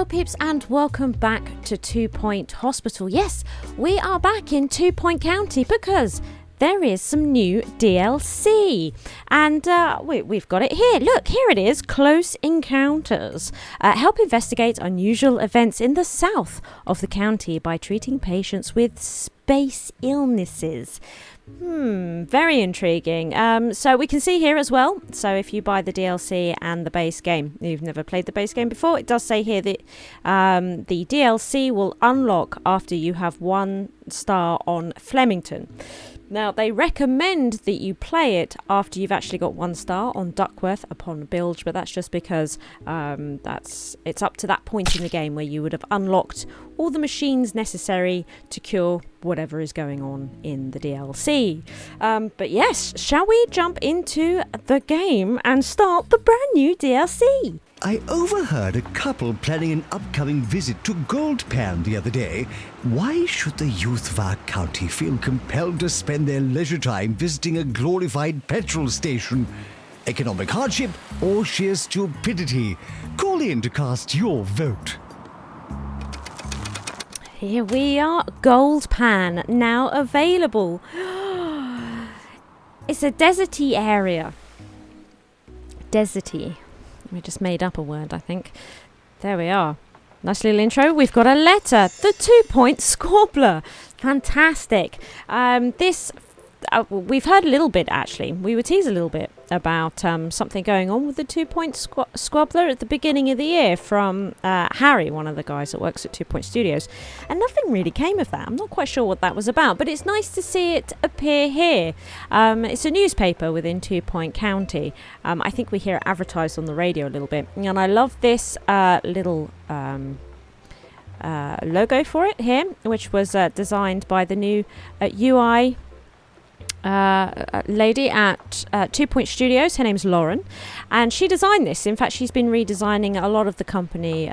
peeps, and welcome back to 2 Point Hospital. Yes, we are back in 2 Point County because there is some new DLC, and we've got it here. Look, here it is, Close Encounters. Help investigate unusual events in the south of the county by treating patients with space illnesses. Very intriguing. So we can see here as well, so if you buy the DLC and the base game, you've never played the base game before, it does say here that the DLC will unlock after you have 1 star on Flemington. Now, they recommend that you play it after you've actually got 1 star on Duckworth upon Bilge, but that's just because it's up to that point in the game where you would have unlocked all the machines necessary to cure whatever is going on in the DLC. But yes, shall we jump into the game and start the brand new DLC? I overheard a couple planning an upcoming visit to Goldpan the other day. Why should the youth of our county feel compelled to spend their leisure time visiting a glorified petrol station? Economic hardship or sheer stupidity? Call in to cast your vote. Here we are, Goldpan, now available. It's a deserty area. Deserty. We just made up a word, I think. There we are. Nice little intro. We've got a letter. The 2 Point Squabbler. Fantastic. We've heard a little bit, actually. We were teased a little bit about something going on with the 2 Point Squabbler at the beginning of the year from Harry, one of the guys that works at 2 Point Studios. And nothing really came of that. I'm not quite sure what that was about, but it's nice to see it appear here. It's a newspaper within 2 Point County. I think we hear it advertised on the radio a little bit. And I love this little logo for it here, which was designed by the new UI lady at 2 Point Studios. Her name's Lauren, and she designed this. In fact, she's been redesigning a lot of the company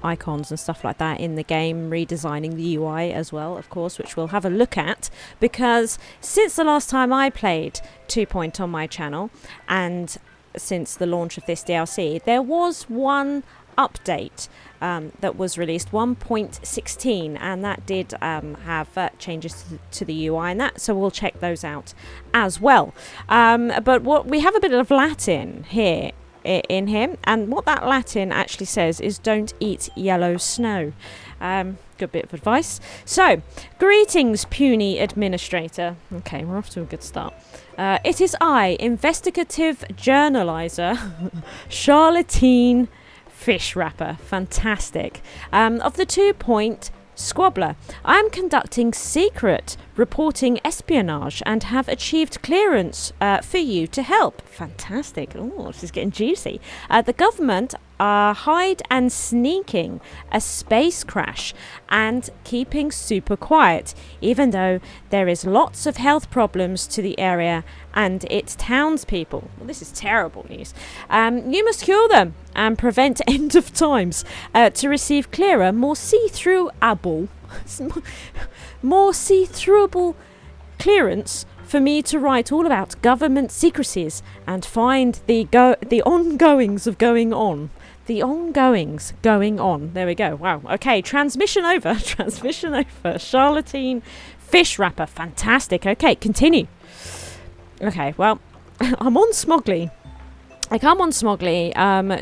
icons and stuff like that in the game, redesigning the UI as well, of course, which we'll have a look at, because since the last time I played 2 Point on my channel and since the launch of this DLC, there was one update that was released, 1.16, and that did have changes to the UI and that, so we'll check those out as well. But what we have a bit of Latin here in him, and what that Latin actually says is don't eat yellow snow. Good bit of advice. So, greetings, puny administrator. Okay, we're off to a good start. It is I, investigative journalizer, Charlatene Fishwrapper, fantastic, of the 2 Point Squabbler. I am conducting secret reporting espionage and have achieved clearance for you to help. Fantastic. Oh, this is getting juicy. The government are hide and sneaking a space crash and keeping super quiet, even though there is lots of health problems to the area and its townspeople. Well, this is terrible news. You must cure them and prevent end of times to receive clearer, more see-throughable clearance for me to write all about government secrecies and find the ongoings of going on. The ongoings going on. There we go. Wow. Okay. Transmission over. Charlatene Fishwrapper. Fantastic. Okay. Continue. Okay. Well, I'm on Smoggly. I come on Smoggly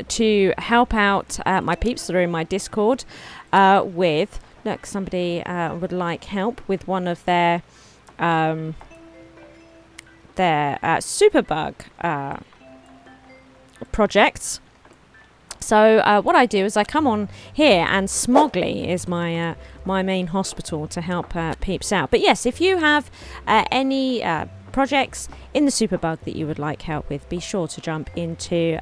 to help out my peeps that are in my Discord with... Look, somebody would like help with one of their superbug projects. So what I do is I come on here, and Smoggly is my main hospital to help peeps out. But yes, if you have any projects in the superbug that you would like help with, be sure to jump into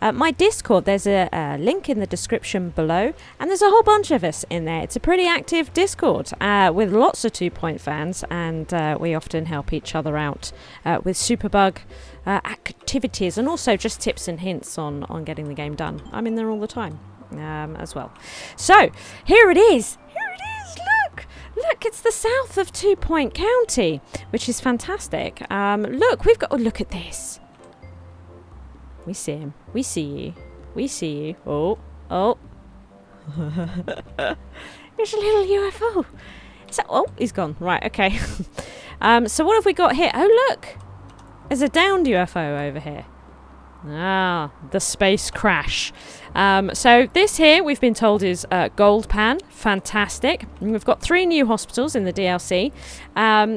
my Discord. There's a link in the description below, and there's a whole bunch of us in there. It's a pretty active Discord with lots of 2 Point fans, and we often help each other out with superbug activities, and also just tips and hints on getting the game done. I'm in there all the time as well. So here it is. Look, it's the south of 2 Point County, which is fantastic. Look, we've got... Oh, look at this. We see him. We see you. We see you. Oh. There's a little UFO. Oh, he's gone. Right, okay. So what have we got here? Oh, look. There's a downed UFO over here. Ah, the space crash. So this here, we've been told, is Goldpan. Fantastic. And we've got 3 new hospitals in the DLC.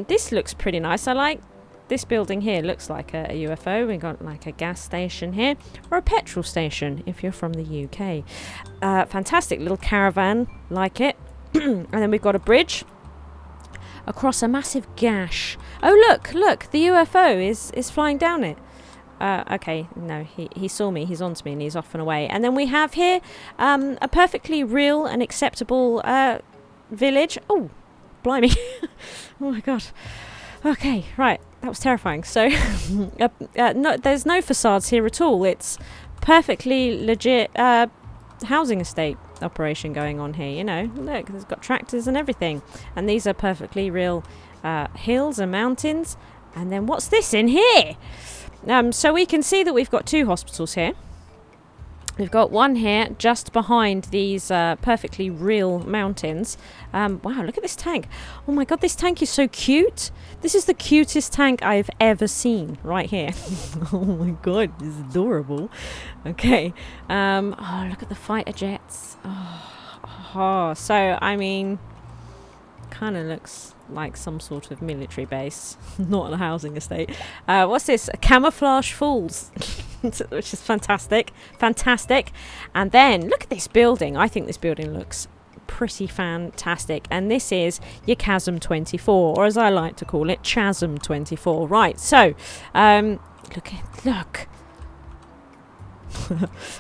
This looks pretty nice. I like this building here. Looks like a UFO. We've got like a gas station here, or a petrol station if you're from the UK. Fantastic little caravan, like it. And then we've got a bridge across a massive gash. Oh, look, the UFO is flying down it. Okay, no, he saw me, he's on to me, and he's off and away. And then we have here a perfectly real and acceptable village. Oh, blimey. Oh my god. Okay, right, that was terrifying. So, no, there's no facades here at all. It's perfectly legit housing estate operation going on here. You know, look, there's got tractors and everything. And these are perfectly real hills and mountains. And then what's this in here? So we can see that we've got 2 hospitals here. We've got one here just behind these perfectly real mountains. Wow, look at this tank. Oh my god, this tank is so cute. This is the cutest tank I've ever seen right here. Oh my god, it's adorable. Okay. Oh, look at the fighter jets. Oh, so, I mean, kind of looks like some sort of military base, not a housing estate. What's this? Camouflage Falls, which is fantastic. And then look at this building. I think this building looks pretty fantastic. And this is your Chasm 24, or as I like to call it, Chasm 24. Right. So, look.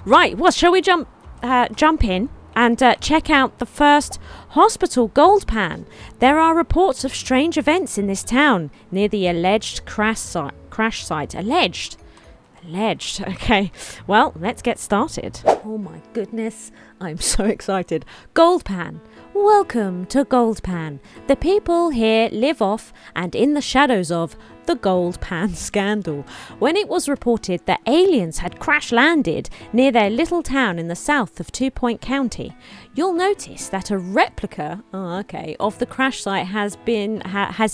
Right. Well, shall we jump in and check out the first hospital, Goldpan? There are reports of strange events in this town near the alleged crash site. Alleged. Okay, well, let's get started. Oh my goodness, I'm so excited. Goldpan. Welcome to Goldpan. The people here live off and in the shadows of the Goldpan scandal, when it was reported that aliens had crash landed near their little town in the south of Two Point County. You'll notice that a replica of the crash site has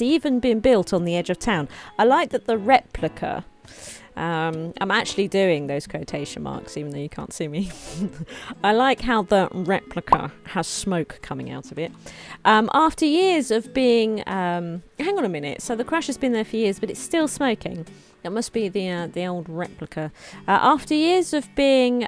even been built on the edge of town. I like that the replica. I'm actually doing those quotation marks even though you can't see me. I like how the replica has smoke coming out of it. After years of being... hang on a minute. So the crash has been there for years, but it's still smoking. It must be the old replica. After years of being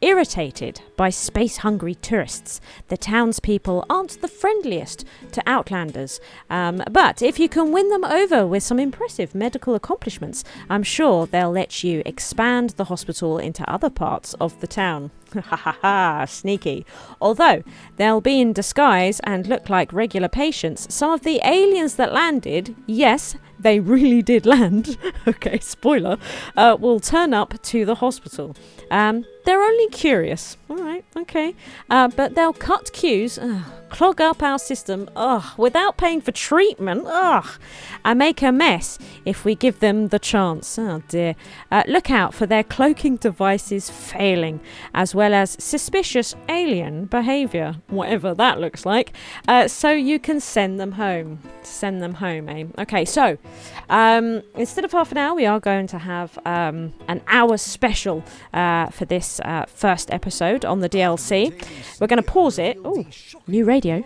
irritated by space-hungry tourists, the townspeople aren't the friendliest to outlanders. But if you can win them over with some impressive medical accomplishments, I'm sure they'll let you expand the hospital into other parts of the town. Ha ha ha, sneaky. Although they'll be in disguise and look like regular patients, some of the aliens that landed, yes, they really did land, okay, spoiler, will turn up to the hospital. They're only curious, alright, okay, but they'll cut queues, clog up our system, without paying for treatment, and make a mess if we give them the chance. Oh dear. Look out for their cloaking devices failing, as well as suspicious alien behaviour, whatever that looks like, so you can send them home. Okay, so instead of half an hour, we are going to have an hour special for this first episode on the DLC. We're going to pause it. Oh, new radio.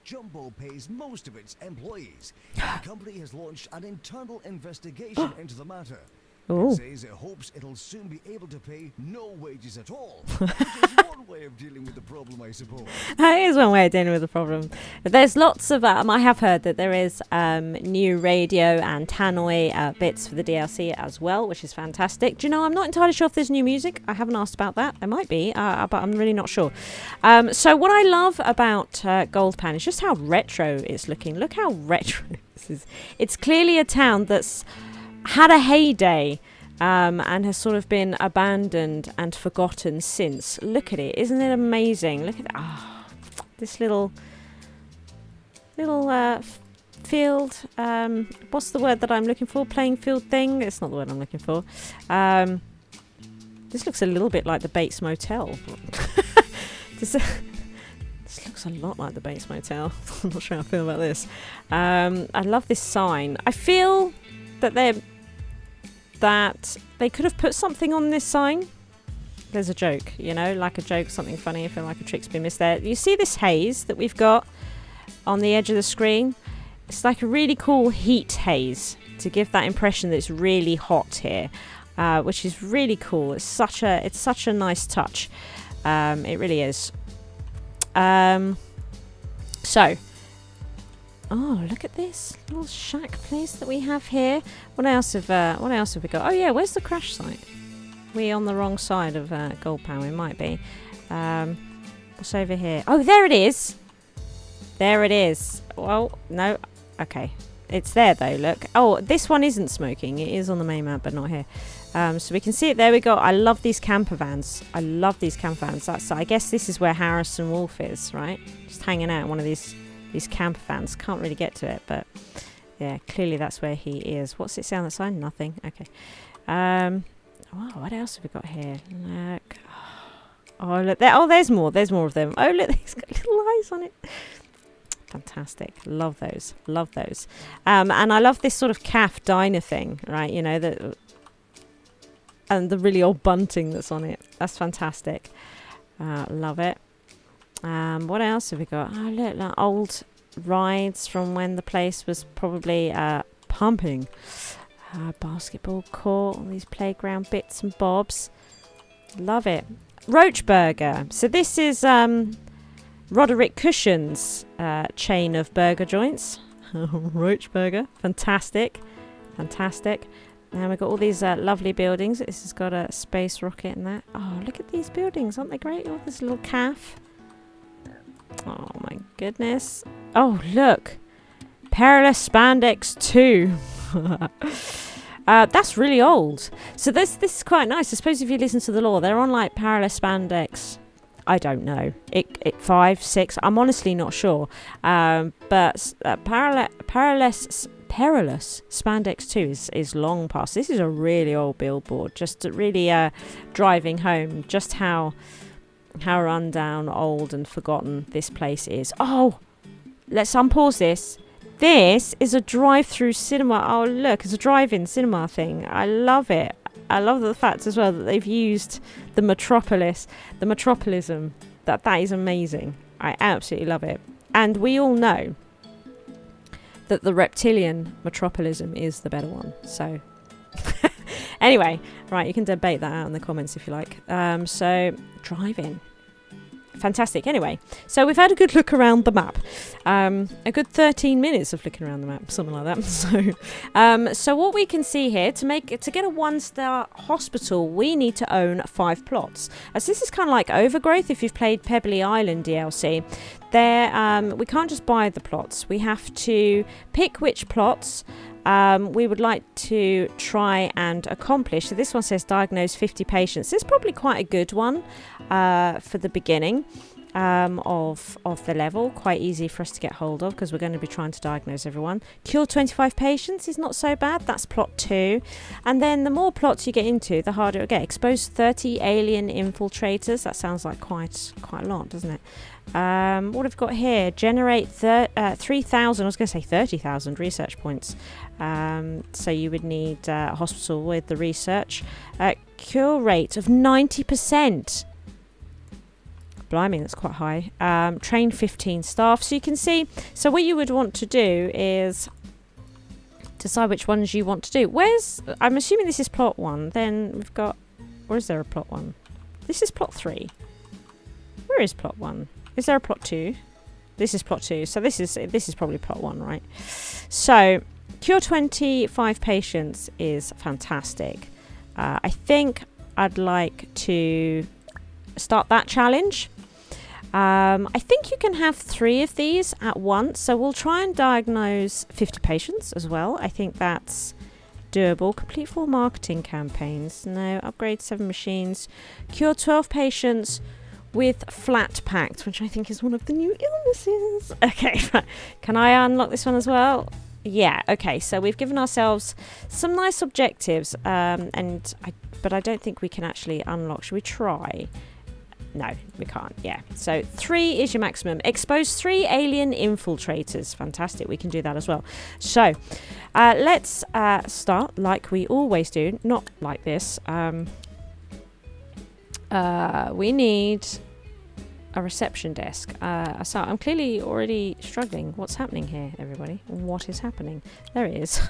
Jumbo pays most of its employees. The company has launched an internal investigation into the matter. It says it hopes it'll soon be able to pay no wages at all. Which is one way of dealing with the problem, I suppose. That is one way of dealing with the problem. There's lots of... I have heard that there is new radio and tannoy bits for the DLC as well, which is fantastic. Do you know, I'm not entirely sure if there's new music. I haven't asked about that. There might be, but I'm really not sure. So what I love about Goldpan is just how retro it's looking. Look how retro this is. It's clearly a town that's had a heyday and has sort of been abandoned and forgotten since. Look at it. Isn't it amazing? Look at that. This little field. What's the word that I'm looking for? Playing field thing? It's not the word I'm looking for. This looks a little bit like the Bates Motel. This looks a lot like the Bates Motel. I'm not sure how I feel about this. I love this sign. I feel that they could have put something on this sign. There's a joke, you know, like a joke, something funny. I feel like a trick's been missed there. You see this haze that we've got on the edge of the screen? It's like a really cool heat haze to give that impression that it's really hot here, which is really cool. It's such a nice touch. It really is. So, oh, look at this little shack place that we have here. What else have we got? Oh yeah, where's the crash site? We on the wrong side of Goldpan. We might be. What's over here? Oh, there it is. There it is. Well, no. Okay. It's there though, look. Oh, this one isn't smoking. It is on the main map, but not here. So we can see it. There we go. I love these camper vans. I guess this is where Harrison Wolf is, right? Just hanging out in one of these camper vans. Can't really get to it, but yeah, clearly that's where he is. What's it say on the sign? Nothing. Okay. Wow, what else have we got here? Look. Oh, look there. Oh, there's more. There's more of them. Oh, look, he's got little eyes on it. Fantastic. Love those. Love those. And I love this sort of calf diner thing, right? You know, and the really old bunting that's on it. That's fantastic. Love it. What else have we got? Oh, look, like old rides from when the place was probably pumping. Basketball court, all these playground bits and bobs. Love it. Roach Burger. So this is Roderick Cushion's chain of burger joints. Roach Burger. Fantastic. Fantastic. Now we've got all these lovely buildings. This has got a space rocket and that. Oh, look at these buildings. Aren't they great? Oh, this little calf. Oh, my goodness. Oh, look. Perilous Spandex 2. That's really old. So this is quite nice. I suppose if you listen to the lore, they're on like Perilous Spandex. I don't know. It 5, 6. I'm honestly not sure. But Perilous Spandex 2 is long past. This is a really old billboard. Just really driving home just how rundown, old, and forgotten this place is. Oh, let's unpause this. This is a drive-through cinema. Oh, look, it's a drive-in cinema thing. I love it. I love the fact as well that they've used the metropolism. That is amazing. I absolutely love it. And we all know that the reptilian metropolism is the better one. So, anyway, right, you can debate that out in the comments if you like. So, drive-in. Fantastic. Anyway, so we've had a good look around the map. A good 13 minutes of looking around the map, something like that. So what we can see here, to get a 1-star hospital, we need to own 5 plots. As this is kind of like Overgrowth, if you've played Pebbly Island DLC. There, we can't just buy the plots. We have to pick which plots we would like to try and accomplish. So this one says diagnose 50 patients. This is probably quite a good one for the beginning of the level. Quite easy for us to get hold of because we're going to be trying to diagnose everyone. Cure 25 patients is not so bad. That's plot 2. And then the more plots you get into, the harder it will get. Expose 30 alien infiltrators. That sounds like quite a lot, doesn't it? What have we got here? Generate 3,000, I was going to say 30,000 research points. So you would need a hospital with the research. Cure rate of 90%. Blimey, that's quite high. Train 15 staff. So you can see, so what you would want to do is decide which ones you want to do. I'm assuming this is plot 1. Then we've got, or is there a plot 1? This is plot 3. Where is plot 1? Is there a plot 2? This is plot 2. So this is probably plot 1, right? So cure 25 patients is fantastic. I think I'd like to start that challenge. I think you can have 3 of these at once. So we'll try and diagnose 50 patients as well. I think that's doable. Complete 4 marketing campaigns. No. Upgrade 7 machines. Cure 12 patients with flat packed, which I think is one of the new illnesses. Okay, can I unlock this one as well? Yeah, okay, so we've given ourselves some nice objectives, but I don't think we can actually unlock. Should we try? No, we can't. Yeah. So 3 is your maximum. Expose 3 alien infiltrators. Fantastic. We can do that as well. So let's start like we always do. Not like this. We need a reception desk. So I'm clearly already struggling. What's happening here, everybody? What is happening? There it is.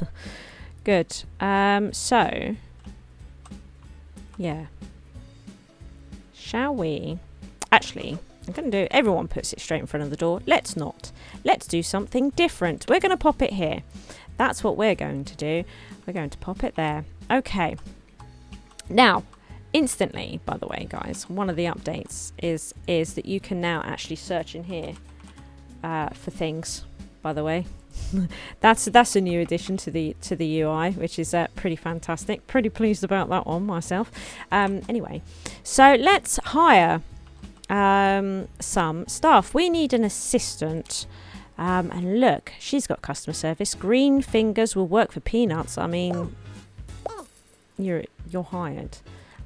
Good. So, yeah. Shall we? Actually, I'm going to do... Everyone puts it straight in front of the door. Let's not. Let's do something different. We're going to pop it here. That's what we're going to do. We're going to pop it there. Okay. Now... Instantly, by the way, guys, one of the updates is that you can now actually search in here for things. By the way, that's a new addition to the UI, which is pretty fantastic. Pretty pleased about that one myself. Anyway, so let's hire some staff. We need an assistant. And look, she's got customer service. Green fingers will work for peanuts. I mean, you're hired.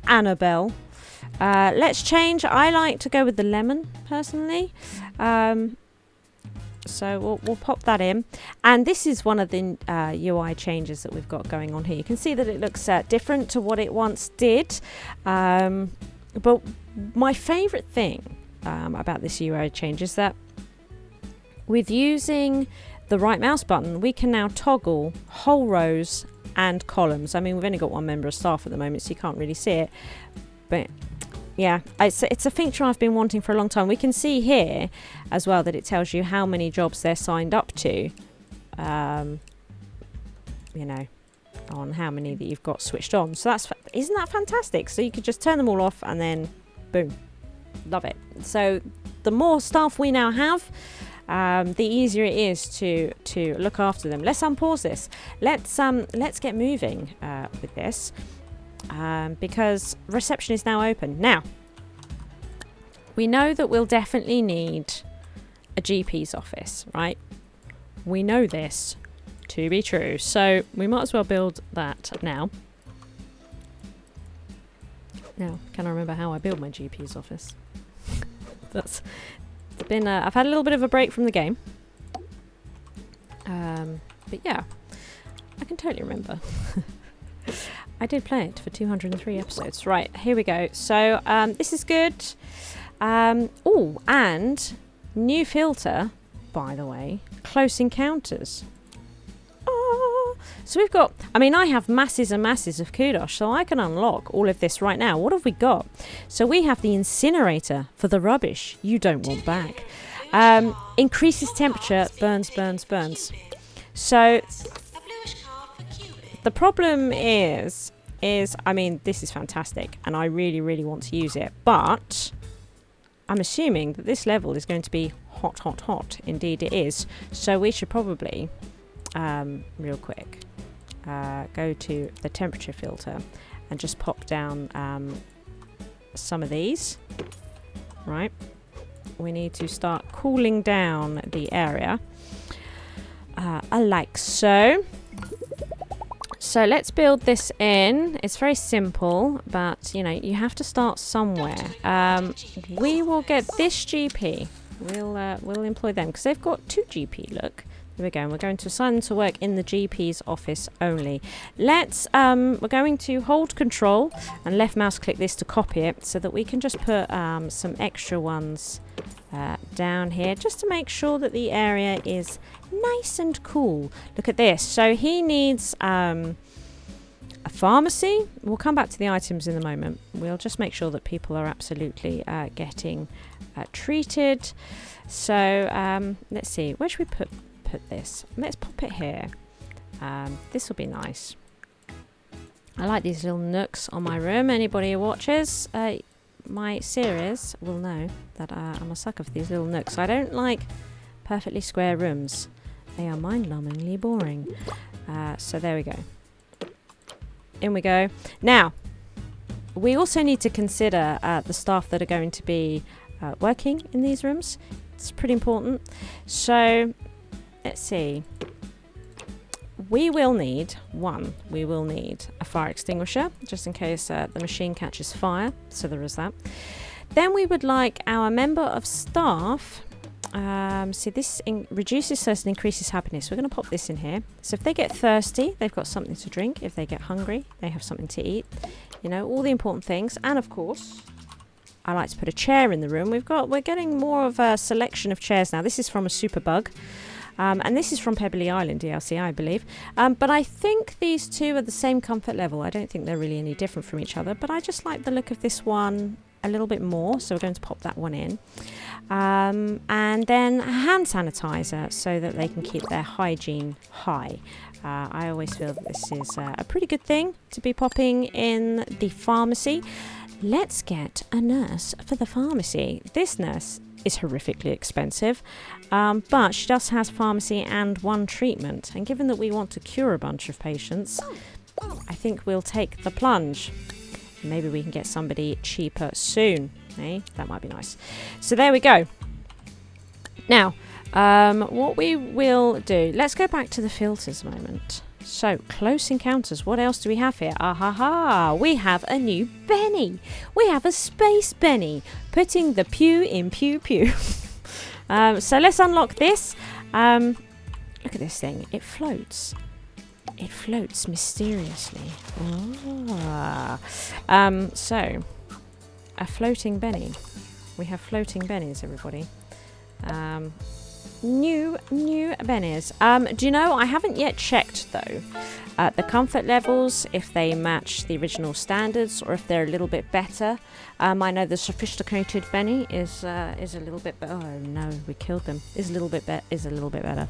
Annabelle. Let's change. I like to go with the lemon personally. So we'll pop that in. And this is one of the UI changes that we've got going on here. You can see that it looks different to what it once did. But my favourite thing about this UI change is that with using the right mouse button, we can now toggle whole rows and columns. I mean, we've only got one member of staff at the moment, so you can't really see it. But yeah, it's a feature I've been wanting for a long time. We can see here as well that it tells you how many jobs they're signed up to. You know, on how many that you've got switched on. So isn't that fantastic? So you could just turn them all off and then boom, love it. So the more staff we now have, the easier it is to look after them. Let's unpause this. Let's get moving with this because reception is now open. Now, we know that we'll definitely need a GP's office, right? We know this to be true, so we might as well build that now. Now, can I remember how I build my GP's office? That's... been I've had a little bit of a break from the game, but yeah, I can totally remember. I did play it for 203 episodes. Right, here we go. So this is good. Oh, and new filter, by the way, close encounters. So we've got, I mean, I have masses and masses of kudos, so I can unlock all of this right now. What have we got? So we have the incinerator for the rubbish you don't want back. Increases temperature, burns. So the problem is, I mean, this is fantastic, and I really, really want to use it, but I'm assuming that this level is going to be hot. Indeed it is. So we should probably, real quick, go to the temperature filter and just pop down some of these. Right, we need to start cooling down the area like so. So let's build this in. It's very simple, but you know, you have to start somewhere. We will get this GP. We'll employ them because they've got 2 GP. Look. There we go, and we're going to assign them to work in the GP's office only. Let's, we're going to hold control and left mouse click this to copy it so that we can just put some extra ones down here just to make sure that the area is nice and cool. Look at this. So he needs a pharmacy. We'll come back to the items in a moment. We'll just make sure that people are absolutely getting treated. So let's see, where should we put this? Let's pop it here. This will be nice. I like these little nooks on my room. Anybody who watches my series will know that I'm a sucker for these little nooks. I don't like perfectly square rooms. They are mind-numbingly boring. So there we go. In we go. Now, we also need to consider the staff that are going to be working in these rooms. It's pretty important. So let's see. We will need a fire extinguisher just in case the machine catches fire. So there is that. Then we would like our member of staff. See, this reduces thirst and increases happiness. We're going to pop this in here. So if they get thirsty, they've got something to drink. If they get hungry, they have something to eat. You know, all the important things. And of course, I like to put a chair in the room. We're getting more of a selection of chairs now. This is from a Superbug. And this is from Pebbly Island DLC, I believe. But I think these two are the same comfort level. I don't think they're really any different from each other. But I just like the look of this one a little bit more. So we're going to pop that one in. And then hand sanitizer so that they can keep their hygiene high. I always feel that this is a pretty good thing to be popping in the pharmacy. Let's get a nurse for the pharmacy. This nurse is horrifically expensive, but she just has pharmacy and one treatment. And given that we want to cure a bunch of patients, I think we'll take the plunge. Maybe we can get somebody cheaper soon. Eh? That might be nice. So there we go. Now, what we will do, let's go back to the filters a moment. So, close encounters. What else do we have here? We have a new Benny. We have a space Benny. Putting the pew in pew pew. So let's unlock this. Look at this thing. It floats. It floats mysteriously. So, a floating Benny. We have floating Bennies, everybody. New bennies. Do you know, I haven't yet checked though the comfort levels, if they match the original standards or if they're a little bit better. I know the sophisticated Benny is a little bit better. Oh no, we killed them. Is a little bit better.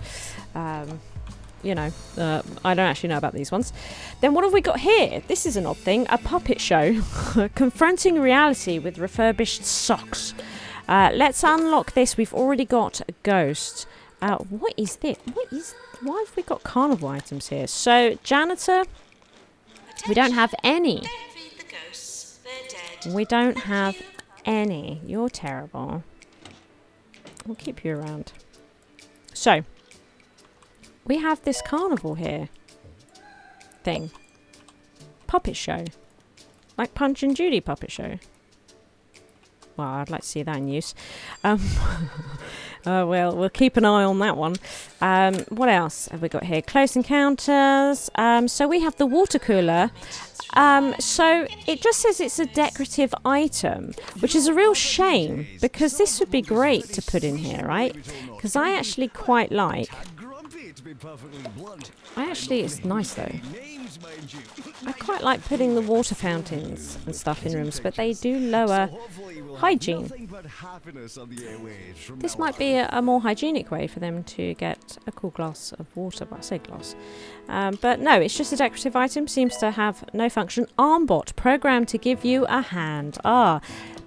You know, I don't actually know about these ones. Then what have we got here? This is an odd thing. A puppet show. Confronting reality with refurbished socks. Let's unlock this. We've already got a ghost. What is this? Why have we got carnival items here? So, janitor, we don't have any. Don't feed the ghosts. They're dead. We don't have any. You're terrible. We'll keep you around. So, we have this carnival here thing. Puppet show. Like Punch and Judy puppet show. Well, I'd like to see that in use. Well, we'll keep an eye on that one. What else have we got here? Close encounters. So we have the water cooler. So it just says it's a decorative item, which is a real shame because this would be great to put in here, right? Because I actually quite like... it's nice though. I quite like putting the water fountains and stuff in rooms, but they do lower hygiene. This might be a more hygienic way for them to get a cool glass of water. Well, I say glass. But no, it's just a decorative item. Seems to have no function. Armbot, programmed to give you a hand.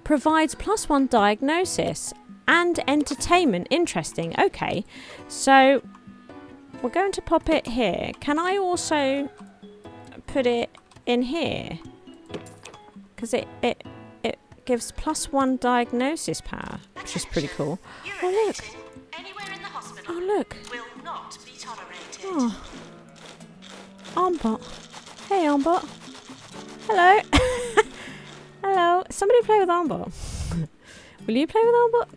Provides +1 diagnosis and entertainment. Interesting. Okay, so... we're going to pop it here. Can I also put it in here? Because it gives +1 diagnosis power, which is pretty cool. Oh look! Anywhere in the hospital Oh look! will not be tolerated. Oh, Armbot. Hey Armbot. Hello. Hello. Somebody play with Armbot. Will you play with Armbot?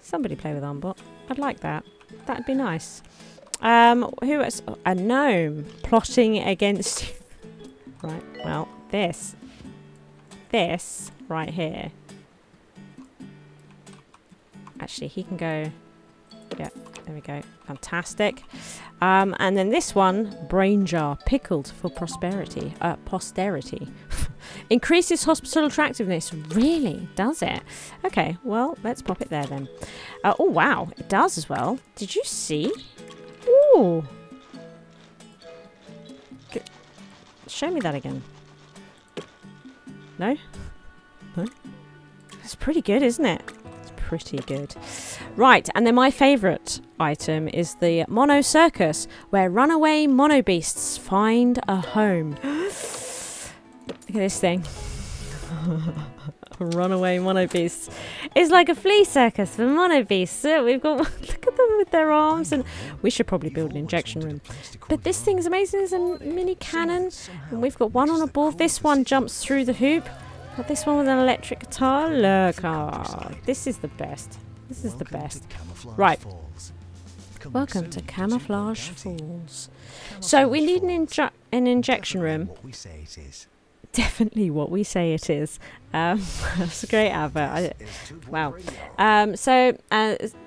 Somebody play with Armbot. I'd like that. That'd be nice. Who is a gnome plotting against you? Right, well, this right here. Actually, he can go. Yeah, there we go. Fantastic. And then this one, brain jar, pickled for posterity. Increases hospital attractiveness. Really? Does it? Okay, well, let's pop it there then. Oh, wow. It does as well. Did you see? Ooh. Show me that again. No? No? It's pretty good, isn't it? It's pretty good. Right, and then my favourite item is the Mono Circus, where runaway mono beasts find a home. Look at this thing. Runaway mono beasts. It's like a flea circus for mono beasts. We've got, look at them with their arms, and we should probably build an injection room. But this thing's amazing. There's a mini cannon, and we've got one on a ball. This one jumps through the hoop. Got this one with an electric guitar. Look, oh, this is the best. This is the best. Right. Welcome to Camouflage Falls. So we need an injection room. Definitely what we say it is. That's a great advert. Wow. So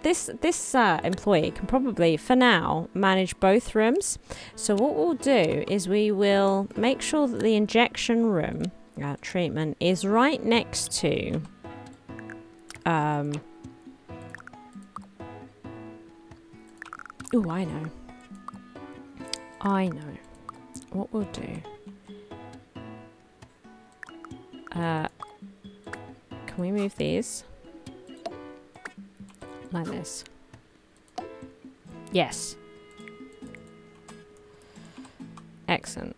this employee can probably, for now, manage both rooms. So what we'll do is we will make sure that the injection room treatment is right next to oh, I know what we'll do. Can we move these like this? Yes. Excellent.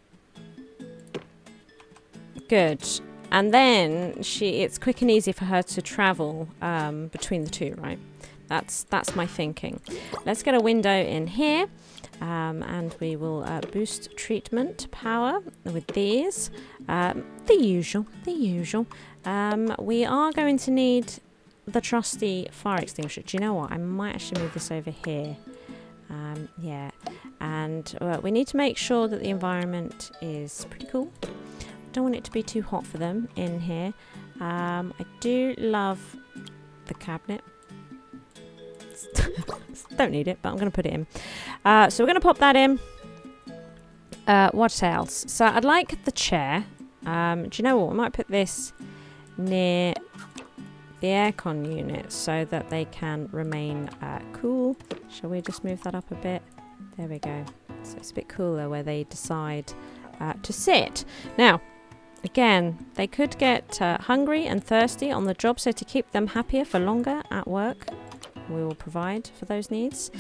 Good. And then it's quick and easy for her to travel between the two, right? That's my thinking. Let's get a window in here, and we will boost treatment power with these. The usual. We are going to need the trusty fire extinguisher. Do you know what? I might actually move this over here. Yeah. And we need to make sure that the environment is pretty cool. Don't want it to be too hot for them in here. I do love the cabinet. Don't need it, but I'm going to put it in. So we're going to pop that in. What else? So I'd like the chair. Do you know what? I might put this near the aircon unit so that they can remain cool. Shall we just move that up a bit? There we go. So it's a bit cooler where they decide to sit. Now, again, they could get hungry and thirsty on the job, so to keep them happier for longer at work, we will provide for those needs.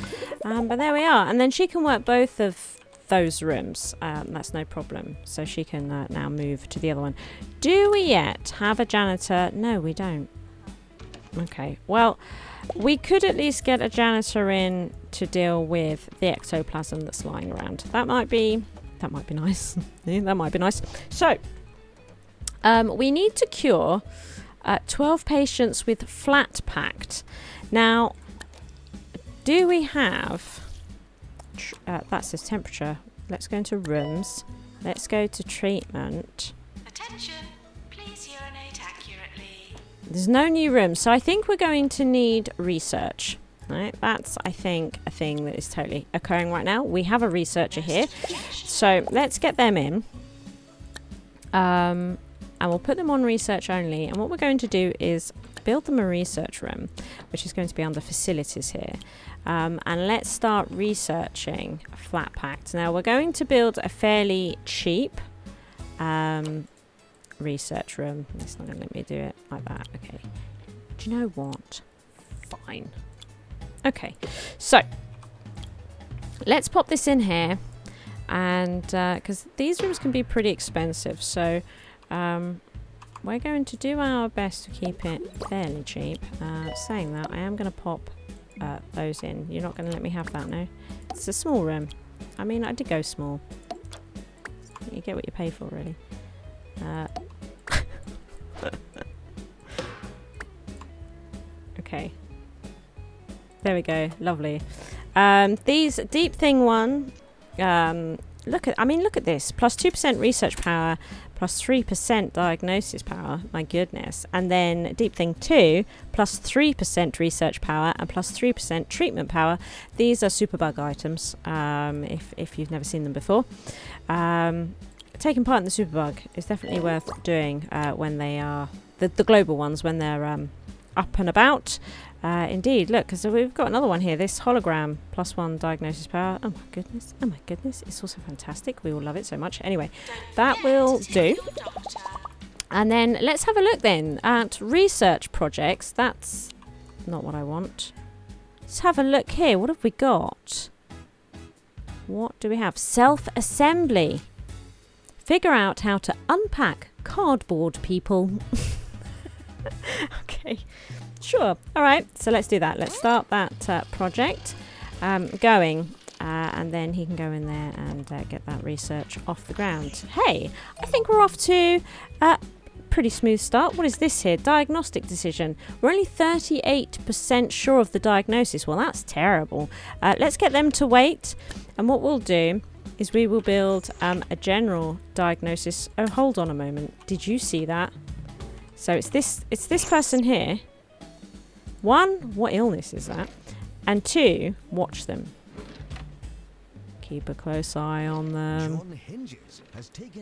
But there we are. And then she can work both of those rooms. That's no problem. So she can now move to the other one. Do we yet have a janitor? No, we don't. Okay. Well, we could at least get a janitor in to deal with the ectoplasm that's lying around. That might be nice. Yeah, that might be nice. So, we need to cure 12 patients with flat packed. Now, do we have... that says temperature. Let's go into rooms. Let's go to treatment. Attention, please urinate accurately. There's no new rooms, so I think we're going to need research. Right? That's, I think, a thing that is totally occurring right now. We have a researcher here. So let's get them in. And we'll put them on research only. And what we're going to do is build them a research room, which is going to be under facilities here. And let's start researching flat packed. Now we're going to build a fairly cheap research room. It's not going to let me do it like that. Okay. Do you know what? Fine. Okay. So let's pop this in here, and because these rooms can be pretty expensive, so we're going to do our best to keep it fairly cheap. Saying that, I am going to pop those in. You're not going to let me have that, no? It's a small room. I mean, I did go small. You get what you pay for, really. Okay. There we go. Lovely. These deep thing one. Look at this. Plus 2% research power, plus 3% diagnosis power. My goodness. And then deep thing 2, plus 3% research power and plus 3% treatment power. These are superbug items. If you've never seen them before. Taking part in the superbug is definitely worth doing when they are the global ones, when they're up and about. Indeed, look, because we've got another one here, this hologram, plus 1 diagnosis power. Oh my goodness, it's also fantastic. We all love it so much. Anyway, that will do. And then let's have a look then at research projects. That's not what I want. Let's have a look here. What have we got? What do we have? Self-assembly. Figure out how to unpack cardboard, people. Okay. Sure. All right. So let's do that. Let's start that project going, and then he can go in there and get that research off the ground. Hey, I think we're off to pretty smooth start. What is this here? Diagnostic decision. We're only 38% sure of the diagnosis. Well, that's terrible. Let's get them to wait. And what we'll do is we will build a general diagnosis. Oh, hold on a moment. Did you see that? So it's this person here. 1, what illness is that? And 2, watch them. Keep a close eye on them.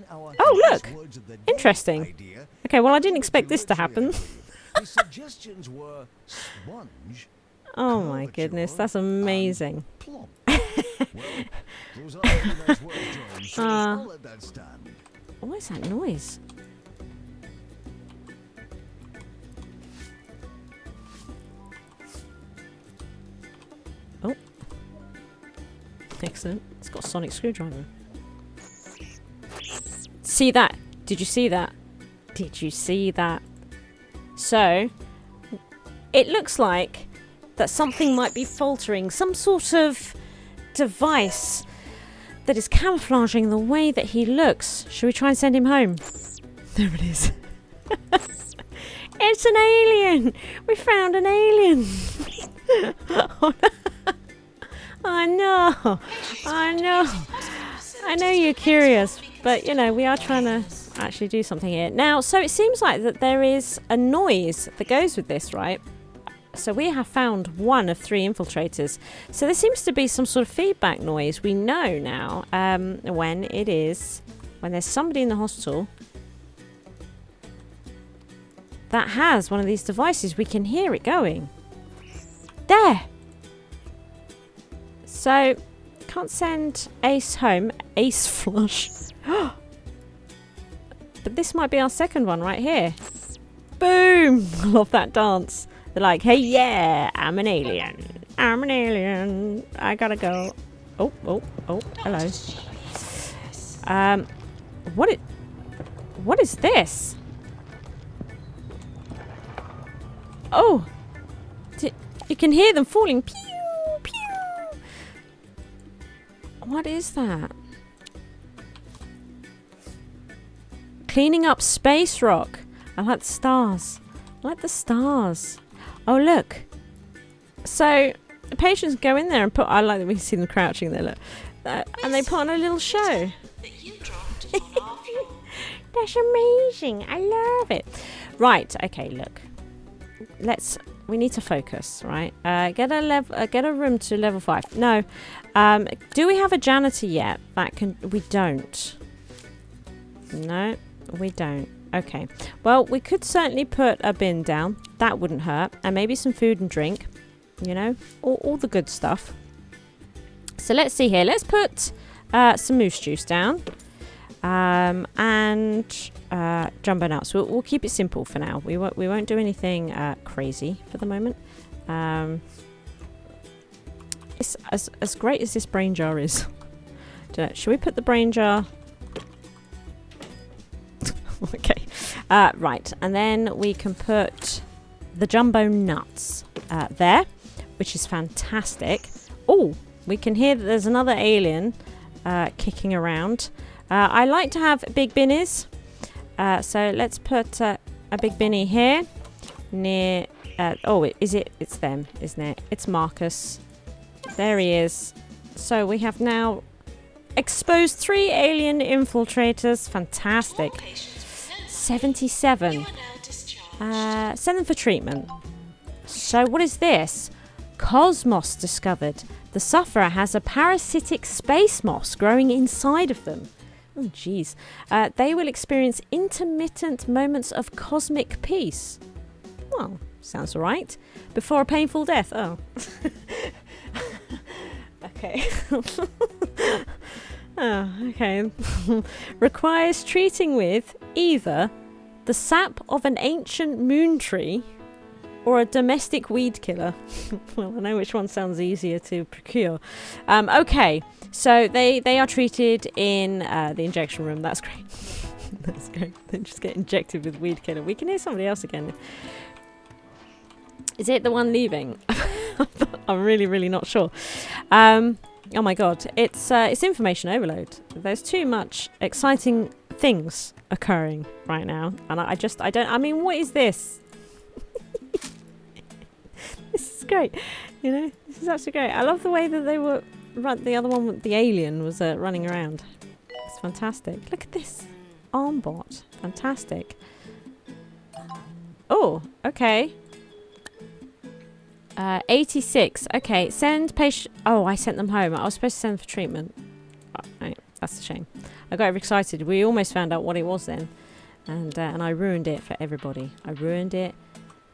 Oh, look! Interesting. Okay, well, I didn't expect this to happen. Oh my goodness, that's amazing. What is that noise? Oh. Excellent. It's got a sonic screwdriver. See that? Did you see that? Did you see that? So, it looks like that something might be faltering. Some sort of device that is camouflaging the way that he looks. Should we try and send him home? There it is. It's an alien! We found an alien! Oh, no. I know. I know you're curious, but you know, we are trying to actually do something here. Now, so it seems like that there is a noise that goes with this, right? So we have found 1 of 3 infiltrators. So there seems to be some sort of feedback noise. We know now when there's somebody in the hospital that has one of these devices, we can hear it going. There! So, can't send Ace home. Ace flush. But this might be our second one right here. Boom! Love that dance. They're like, hey, yeah, I'm an alien. I'm an alien. I gotta go. Oh, hello. What is this? Oh! You can hear them falling. Pew, pew. What is that? Cleaning up space rock. I like the stars. Oh, look. So, the patients go in there and put... I like that we can see them crouching there, look. And they put on a little show. That's amazing. I love it. Right, okay, look. We need to focus, right? Get a room to level 5. No. Do we have a janitor yet? We don't. No, we don't. Okay. Well, we could certainly put a bin down. That wouldn't hurt. And maybe some food and drink. You know? All the good stuff. So let's see here. Let's put some moose juice down. And jumbo nuts. We'll keep it simple for now. We won't do anything crazy for the moment. It's as great as this brain jar is. Don't know, should we put the brain jar? Okay. Right, and then we can put the jumbo nuts there, which is fantastic. Oh, we can hear that there's another alien kicking around. I like to have big binnies. So let's put a big binny here near... it's them, isn't it? It's Marcus. There he is. So we have now exposed 3 alien infiltrators. Fantastic. 77. Send them for treatment. So what is this? Cosmos discovered. The sufferer has a parasitic space moss growing inside of them. Oh, jeez. They will experience intermittent moments of cosmic peace. Well, sounds all right. Before a painful death. Oh. Okay. Oh, okay. Requires treating with either the sap of an ancient moon tree or a domestic weed killer. Well, I know which one sounds easier to procure. Okay, so they are treated in the injection room. That's great. That's great. They just get injected with weed killer. We can hear somebody else again. Is it the one leaving? I'm really not sure. Oh my god, it's information overload. There's too much exciting things occurring right now, and I don't. I mean, what is this? This is great. You know, this is actually great. I love the way that they were. The other one, with the alien, was running around. It's fantastic. Look at this armbot. Fantastic. Oh, okay. 86. Okay, send patient. Oh, I sent them home. I was supposed to send them for treatment. Oh, right. That's a shame. I got excited. We almost found out what it was then, and I ruined it for everybody. I ruined it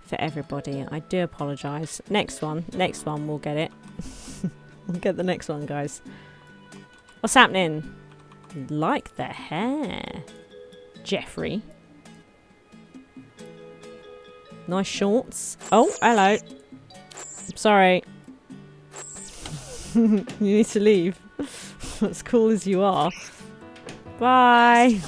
for everybody. I do apologise. Next one, we'll get it. We'll get the next one, guys. What's happening? Like the hair, Jeffrey. Nice shorts. Oh, hello. I'm sorry. You need to leave. As cool as you are. Bye.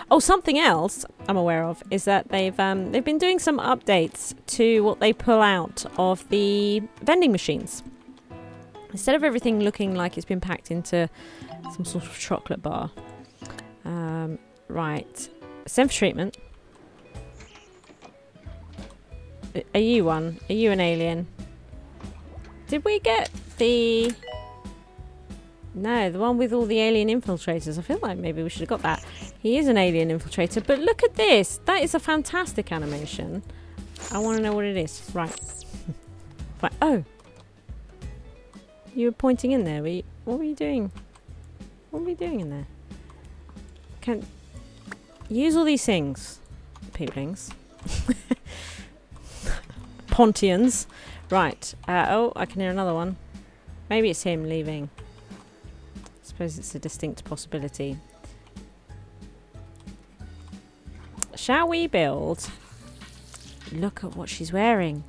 Oh, something else I'm aware of is that they've been doing some updates to what they pull out of the vending machines. Instead of everything looking like it's been packed into some sort of chocolate bar. Right. Send for treatment. Are you one? Are you an alien? Did we get the... No, the one with all the alien infiltrators. I feel like maybe we should have got that. He is an alien infiltrator, but look at this. That is a fantastic animation. I want to know what it is. Right. Right. Oh. You were pointing in there. What were you doing? What were you doing in there? Can use all these things, peoplings. Pontians. Right. Oh, I can hear another one. Maybe it's him leaving. I suppose it's a distinct possibility. Shall we build? Look at what she's wearing.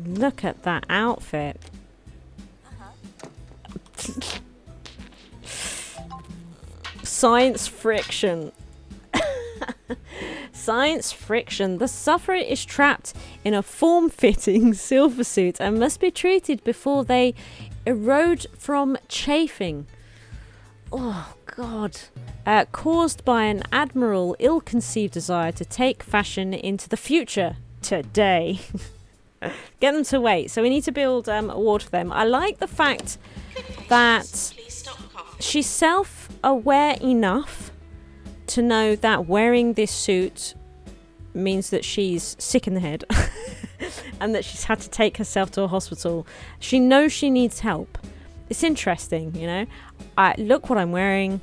Look at that outfit. Science friction. Science friction. The sufferer is trapped in a form-fitting silver suit and must be treated before they erode from chafing. Oh, God. Caused by an admiral ill-conceived desire to take fashion into the future today. Get them to wait. So we need to build a ward for them. I like the fact that she's self-aware enough to know that wearing this suit means that she's sick in the head and that she's had to take herself to a hospital. She knows she needs help. It's interesting, you know. Look what I'm wearing.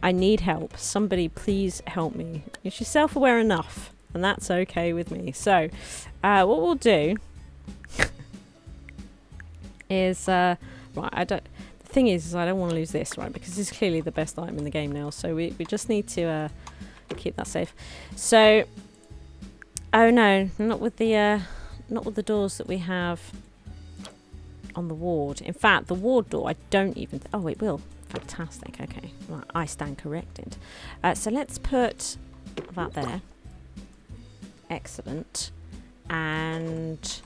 I need help. Somebody please help me. She's self-aware enough, and that's okay with me. So what we'll do is right, the thing is I don't want to lose this, right, because this is clearly the best item in the game now, so we just need to keep that safe. So oh no, not with the doors that we have on the ward. In fact, the ward door I don't even oh it will. Fantastic. Okay, right, I stand corrected. So let's put that there. Excellent. And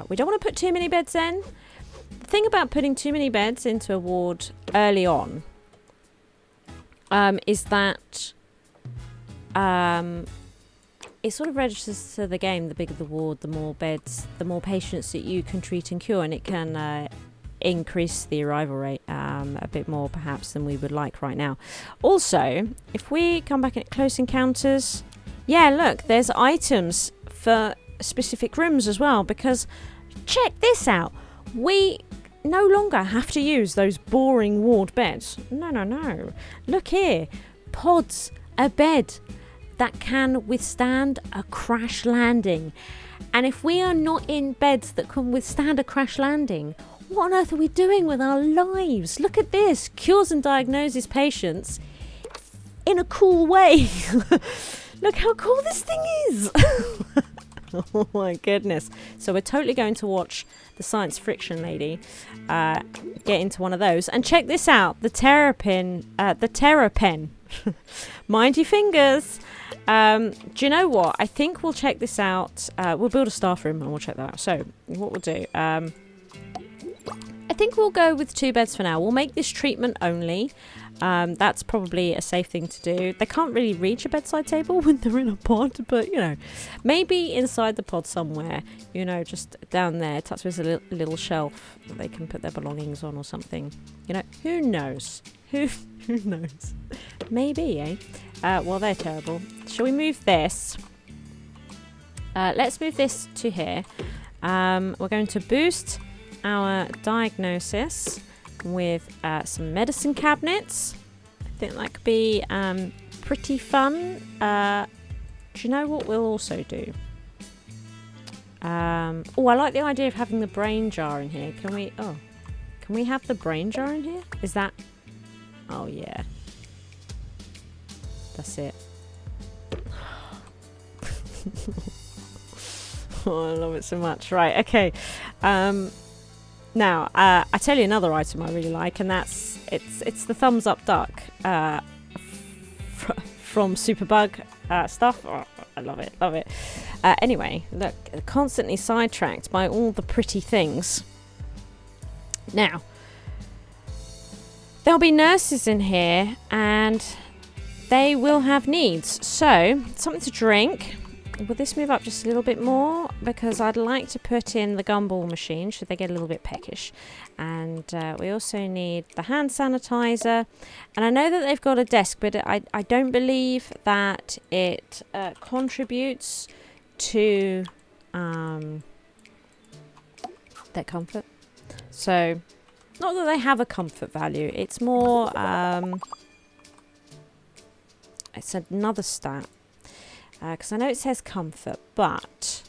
we don't want to put too many beds in. The thing about putting too many beds into a ward early on is that it sort of registers to the game. The bigger the ward, the more beds, the more patients that you can treat and cure, and it can increase the arrival rate a bit more perhaps than we would like right now. Also, if we come back at close encounters, yeah, look, there's items for specific rooms as well, because check this out. We no longer have to use those boring ward beds. No. Look here. Pods, a bed that can withstand a crash landing. And if we are not in beds that can withstand a crash landing, what on earth are we doing with our lives? Look at this. Cures and diagnoses patients in a cool way. Look how cool this thing is. Oh my goodness. So we're totally going to watch the science friction lady get into one of those. And check this out. The terrapin. Mind your fingers. Do you know what? I think we'll check this out. We'll build a staff room and we'll check that out. So what we'll do. I think we'll go with 2 beds for now. We'll make this treatment only. That's probably a safe thing to do. They can't really reach a bedside table when they're in a pod, but you know, maybe inside the pod somewhere, you know, just down there, there's a little shelf that they can put their belongings on or something. You know, who knows? Who knows? Maybe, eh? Well, they're terrible. Shall we move this? Let's move this to here. We're going to boost our diagnosis with some medicine cabinets. I think that could be pretty fun. Do you know what we'll also do? Oh, I like the idea of having the brain jar in here. Can we have the brain jar in here? Is that... Oh, yeah. That's it. Oh, I love it so much. Right, okay. Now, I tell you another item I really like, and that's it's the thumbs up duck from Superbug stuff. Oh, I love it, love it. Anyway, look, constantly sidetracked by all the pretty things. Now, there'll be nurses in here, and they will have needs. So, something to drink. Will this move up just a little bit more? Because I'd like to put in the gumball machine should they get a little bit peckish. And we also need the hand sanitizer. And I know that they've got a desk, but I don't believe that it contributes to their comfort. So, not that they have a comfort value. It's more... it's another stat. Because I know it says comfort, but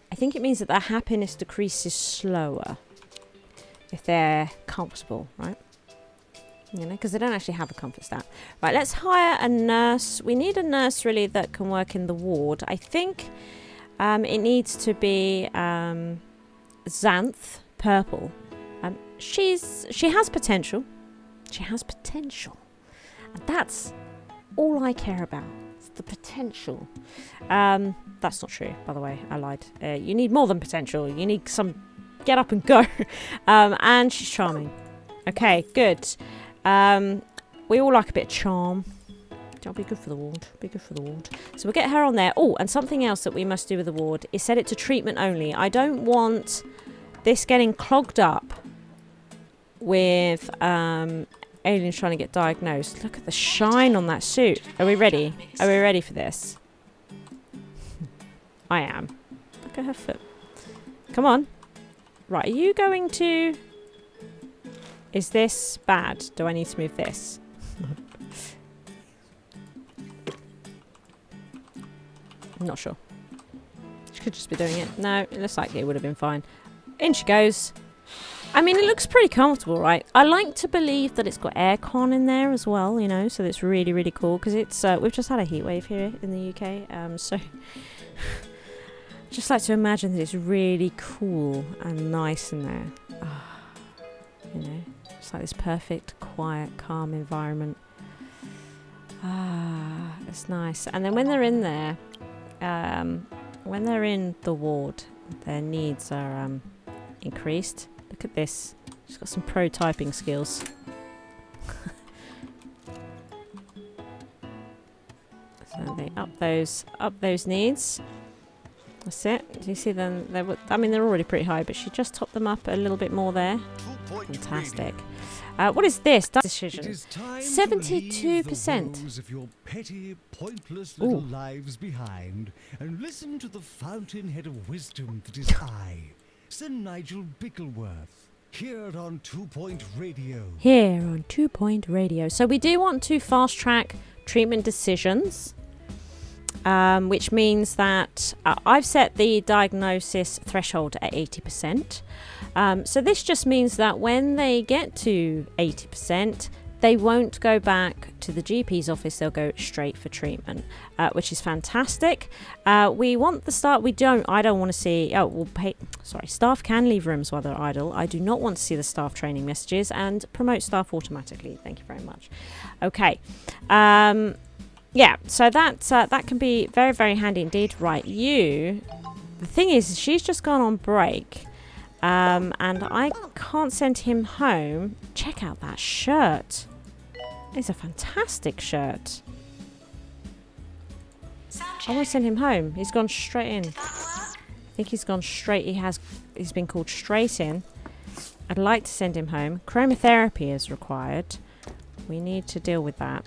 I think it means that their happiness decreases slower if they're comfortable, right? You know, because they don't actually have a comfort stat. Right, let's hire a nurse. We need a nurse, really, that can work in the ward. I think it needs to be Xanth, purple. She has potential. She has potential. And that's all I care about. The potential. That's not true, by the way. I lied. You need more than potential. You need some get up and go. And she's charming. Okay, good. We all like a bit of charm. That'll be good for the ward. Be good for the ward. So we'll get her on there. Oh, and something else that we must do with the ward is set it to treatment only. I don't want this getting clogged up with aliens trying to get diagnosed. Look at the shine on that suit. Are we ready? Are we ready for this? I am. Look at her foot. Come on. Right, are you going to... Is this bad? Do I need to move this? I'm not sure. She could just be doing it. No, it looks like it would have been fine. In she goes. I mean, it looks pretty comfortable, right? I like to believe that it's got aircon in there as well, you know, so that's really, really cool, because it's, we've just had a heat wave here in the UK, so just like to imagine that it's really cool and nice in there. You know, it's like this perfect, quiet, calm environment. It's nice. And then when they're in there, when they're in the ward, their needs are increased. Look at this. She's got some pro typing skills. So they up those needs. That's it. Do you see them? I mean, they're already pretty high, but she just topped them up a little bit more there. Fantastic. What is this? Decision. 72%. Those of your petty, pointless little lives behind, and listen to the fountainhead of wisdom that is I, Sir Nigel Bickleworth, here on 2 Point Radio. Here on 2 Point Radio. So we do want to fast track treatment decisions, which means that I've set the diagnosis threshold at 80%. So this just means that when they get to 80%, they won't go back to the GP's office. They'll go straight for treatment, which is fantastic. We want the staff. I don't want to see. Staff can leave rooms while they're idle. I do not want to see the staff training messages, and promote staff automatically. Thank you very much. Okay. Yeah. So that can be very, very handy indeed. Right. The thing is, she's just gone on break. And I can't send him home. Check out that shirt. It's a fantastic shirt. I want to send him home. He's gone straight in. I think he's gone straight. He's been called straight in. I'd like to send him home. Chromotherapy is required. We need to deal with that.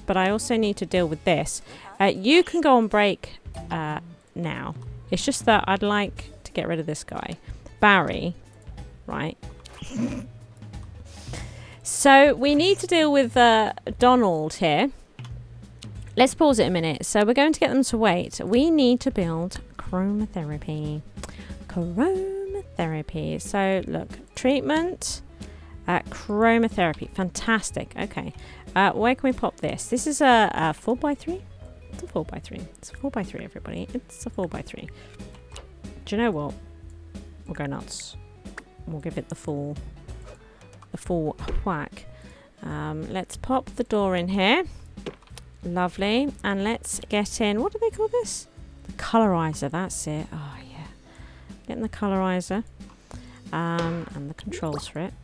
But I also need to deal with this. You can go on break now. It's just that I'd like to get rid of this guy. Barry. Right. So we need to deal with Donald here. Let's pause it a minute. So we're going to get them to wait. We need to build chromotherapy. Chromotherapy. So look, treatment, chromotherapy. Fantastic. Okay. Where can we pop this? This is a 4x3. It's a 4x3. It's a 4x3, everybody. It's a 4x3. Do you know what? We'll go nuts. We'll give it the full whack. Let's pop the door in here. Lovely. And let's get in. What do they call this? The colorizer. That's it. Oh, yeah. Getting the colorizer. And the controls for it.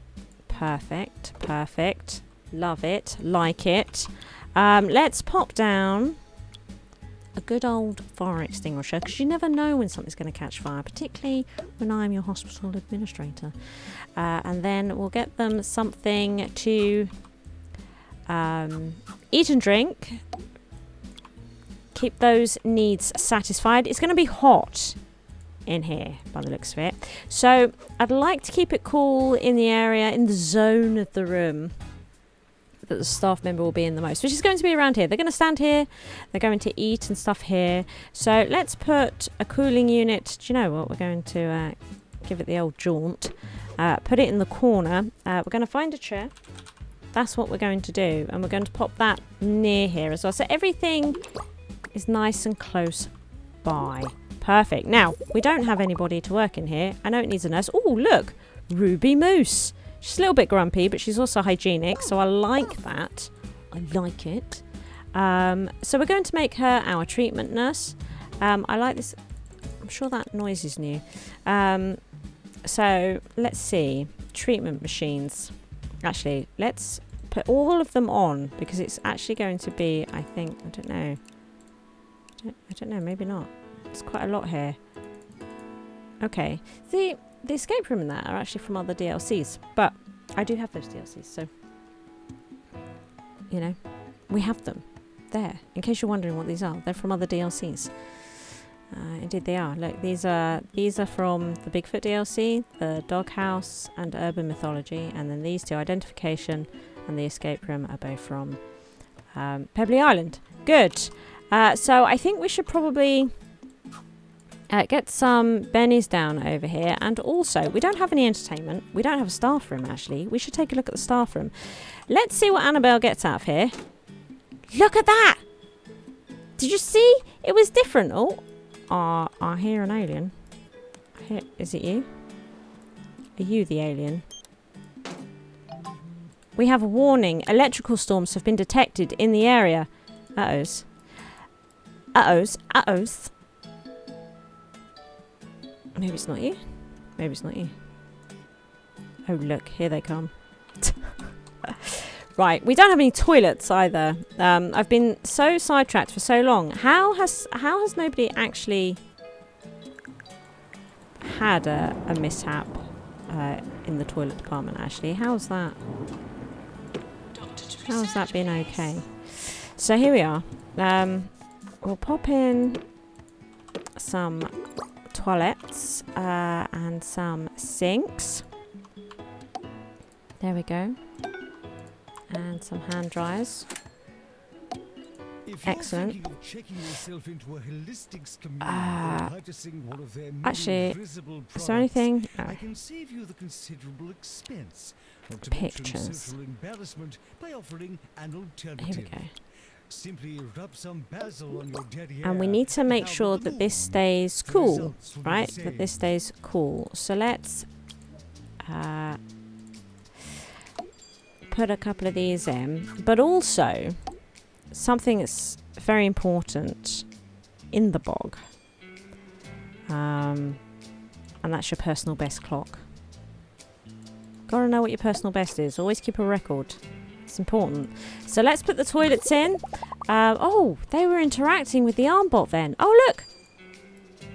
Perfect. Perfect. Love it. Like it. Let's pop down a good old fire extinguisher, because you never know when something's going to catch fire, particularly when I'm your hospital administrator. And then we'll get them something to eat and drink. Keep those needs satisfied. It's going to be hot in here by the looks of it. So I'd like to keep it cool in the area, in the zone of the room that the staff member will be in the most, which is going to be around here. They're going to stand here. They're going to eat and stuff here. So let's put a cooling unit. Do you know what? We're going to give it the old jaunt. Put it in the corner. We're going to find a chair. That's what we're going to do. And we're going to pop that near here as well. So everything is nice and close by. Perfect. Now, we don't have anybody to work in here. I know it needs a nurse. Oh, look. Ruby Moose. She's a little bit grumpy, but she's also hygienic, so I like that. I like it. So we're going to make her our treatment nurse. I like this. I'm sure that noise is new. So let's see. Treatment machines. Actually, let's put all of them on, because it's actually going to be, I think, I don't know. I don't know, maybe not. It's quite a lot here. Okay. The escape room and that are actually from other DLCs, but I do have those DLCs, so you know, we have them there. In case you're wondering what these are, they're from other DLCs. Indeed, they are. Look, these are from the Bigfoot DLC, the Doghouse, and Urban Mythology, and then these two, Identification and the Escape Room, are both from Pebbly Island. Good. So I think we should probably get some bennies down over here. And also, we don't have any entertainment. We don't have a staff room, actually. We should take a look at the staff room. Let's see what Annabelle gets out of here. Look at that! Did you see? It was different. Oh, I hear an alien. Is it you? Are you the alien? We have a warning. Electrical storms have been detected in the area. Uh-ohs. Uh-ohs. Uh-ohs. Maybe it's not you. Maybe it's not you. Oh, look. Here they come. Right. We don't have any toilets either. I've been so sidetracked for so long. How has nobody actually had a mishap in the toilet department, actually? How's that? How's that been okay? So here we are. We'll pop in some toilets and some sinks. There we go. And some hand dryers. Excellent. Actually, is there anything? Oh. Pictures. Here we go. Simply rub some basil on your dead hair. And we need to make sure that this stays cool, right? That this stays cool. So let's put a couple of these in. But also, something that's very important in the bog. And that's your personal best clock. Gotta know what your personal best is. Always keep a record. It's important. So let's put the toilets in. Oh, they were interacting with the armbot then. Oh, look.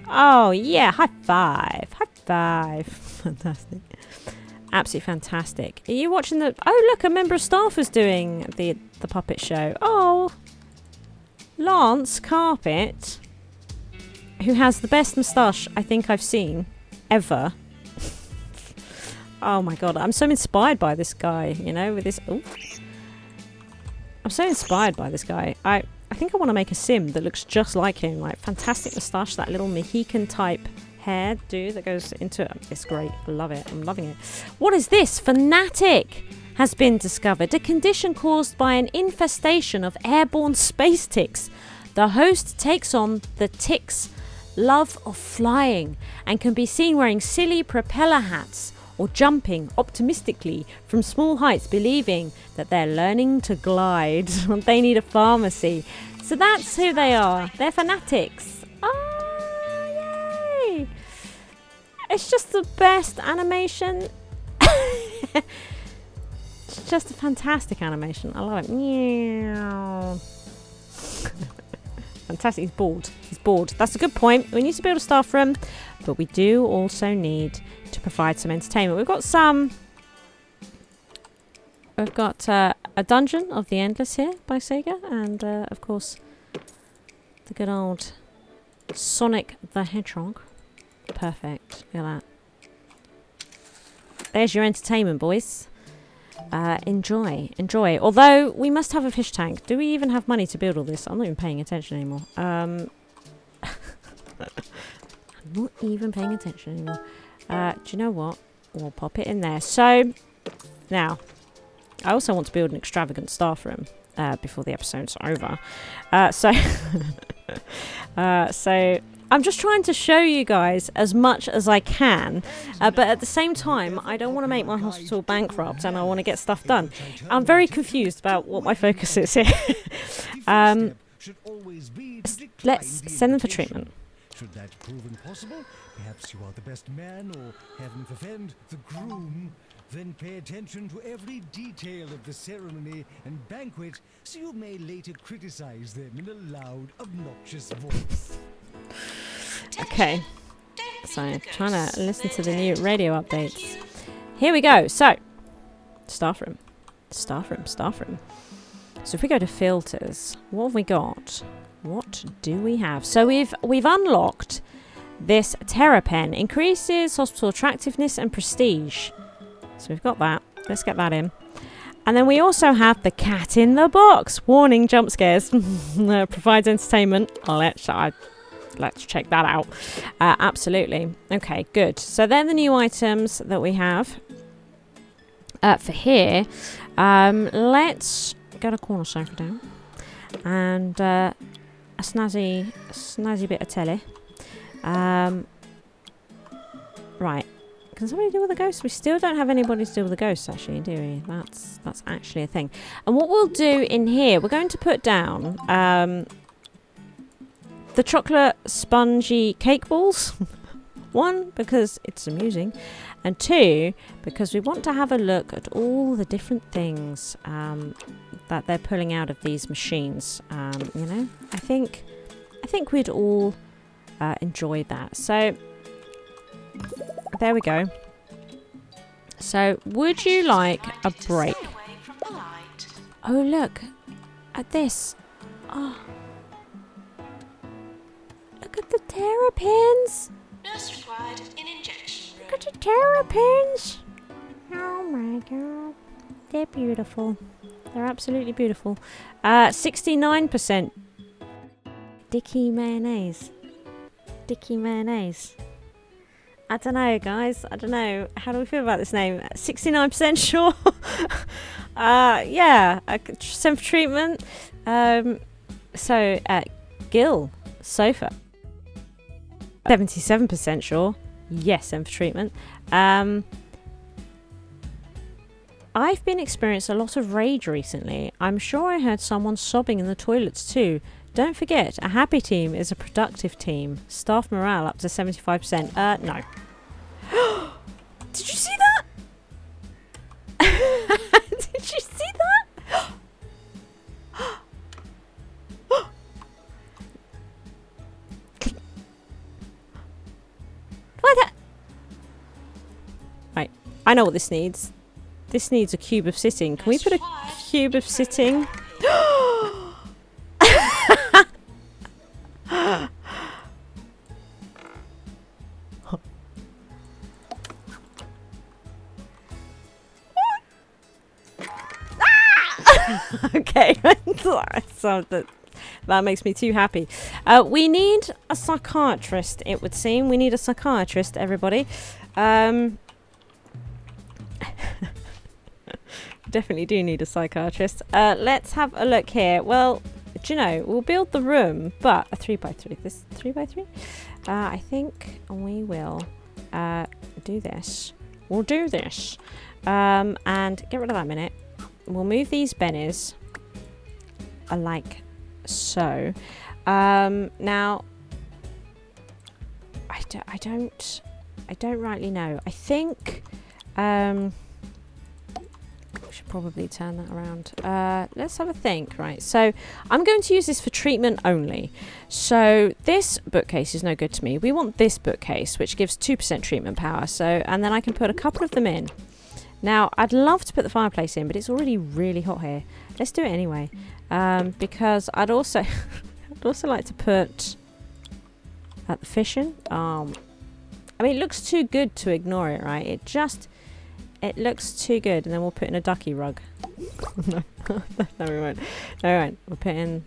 Oh, yeah. High five. High five. Fantastic. Absolutely fantastic. Are you watching the... Oh, look. A member of staff was doing the puppet show. Oh. Lance Carpet, who has the best moustache I think I've seen ever. Oh my god, I'm so inspired by this guy, you know, with this... Ooh. I'm so inspired by this guy. I think I want to make a sim that looks just like him. Like, fantastic moustache, that little Mohican type hair dude that goes into it. It's great. I love it. I'm loving it. What is this? Fanatic has been discovered. A condition caused by an infestation of airborne space ticks. The host takes on the ticks' love of flying and can be seen wearing silly propeller hats or jumping optimistically from small heights, believing that they're learning to glide. They need a pharmacy. So that's who they are. They're fanatics. Oh, yay! It's just the best animation. It's just a fantastic animation. I love it. Meow. Fantastic. He's bored. He's bored. That's a good point. We need to build a staff room, but we do also need to provide some entertainment. We've got some... We've got a Dungeon of the Endless here by Sega, and of course the good old Sonic the Hedgehog. Perfect. Look at that. There's your entertainment, boys. Enjoy. Although we must have a fish tank. Do we even have money to build all this? I'm not even paying attention anymore. I'm not even paying attention anymore. Do you know what? We'll pop it in there. So now, I also want to build an extravagant staff room before the episode's over. So I'm just trying to show you guys as much as I can, but at the same time, I don't want to make my hospital bankrupt and I want to get stuff done. I'm very confused about what my focus is here. Let's send them for treatment. Should that prove impossible, perhaps you are the best man, or heaven forfend, the groom. Then pay attention to every detail of the ceremony and banquet, so you may later criticize them in a loud, obnoxious voice. Okay, so trying to listen to the new radio updates. Here we go. So, staff room. So if we go to filters, what have we got? What do we have? So we've unlocked this Terra Pen. Increases hospital attractiveness and prestige. So we've got that. Let's get that in. And then we also have the cat in the box. Warning, jump scares. Provides entertainment. Let's check that out. Absolutely. Okay, good. So they're the new items that we have for here. Let's get a corner sofa down. And a snazzy bit of telly. Right. Can somebody deal with the ghosts? We still don't have anybody to deal with the ghosts, actually, do we? That's actually a thing. And what we'll do in here, we're going to put down the chocolate spongy cake balls. One, because it's amusing. And two, because we want to have a look at all the different things that they're pulling out of these machines. You know, I think we'd all enjoy that. So there we go. So would you like a break? Oh, look at this. Oh, look at the terrapins. Nurse required in injection room. Look at the terrapins. Oh my god, they're beautiful. They're absolutely beautiful. 69%. Dicky mayonnaise. I don't know, guys. I don't know. How do we feel about this name? 69% sure. Yeah. Send for treatment. So, Gil Sofa. 77% sure. Yes, send for treatment. I've been experiencing a lot of rage recently. I'm sure I heard someone sobbing in the toilets too. Don't forget, a happy team is a productive team. Staff morale up to 75%. No. I know what this needs. This needs a cube of sitting. Can we put a cube of sitting? Okay. So that makes me too happy. We need a psychiatrist, it would seem. We need a psychiatrist, everybody. Definitely do need a psychiatrist. Let's have a look here. Well, do you know, we'll build the room, but a 3x3. This 3x3? I think we will do this. We'll do this. And get rid of that minute. We'll move these bennies like so. Now, I don't rightly know. I think we should probably turn that around. Let's have a think. Right, so I'm going to use this for treatment only. So this bookcase is no good to me. We want this bookcase, which gives 2% treatment power. So, and then I can put a couple of them in. Now, I'd love to put the fireplace in, but it's already really hot here. Let's do it anyway, because I'd also like to put the fish in. I mean, it looks too good to ignore it, right? It looks too good, and then we'll put in a ducky rug. No, no, we won't. No, we won't. We'll put in.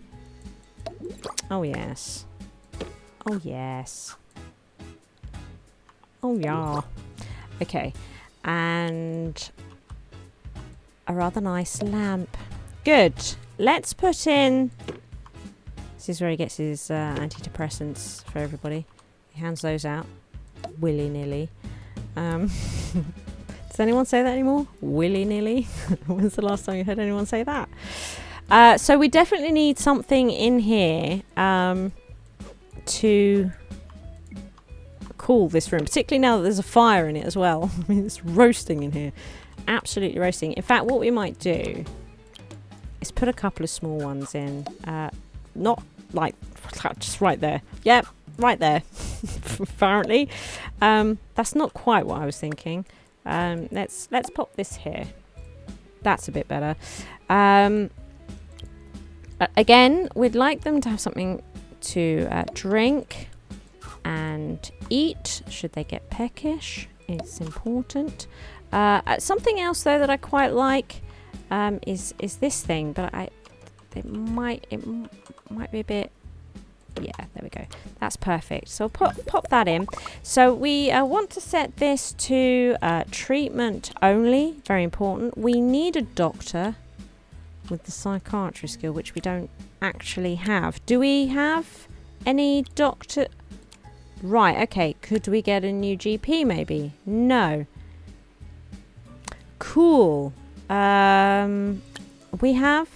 Oh yes. Oh yes. Oh yeah. Okay. And a rather nice lamp. Good. Let's put in... This is where he gets his antidepressants for everybody. He hands those out willy-nilly. Does anyone say that anymore? Willy-nilly? When's the last time you heard anyone say that? So we definitely need something in here to cool this room, particularly now that there's a fire in it as well. I mean, it's roasting in here, absolutely roasting. In fact, what we might do is put a couple of small ones in, not like just right there. Yep, right there. Apparently, that's not quite what I was thinking. Let's pop this here. That's a bit better. Again, we'd like them to have something to drink and eat should they get peckish. It's important. Something else though that I quite like is this thing, but it might be a bit. Yeah, there we go. That's perfect. So pop that in. So we want to set this to treatment only. Very important. We need a doctor with the psychiatry skill, which we don't actually have. Do we have any doctor? Right, okay. Could we get a new GP maybe? No. Cool. We have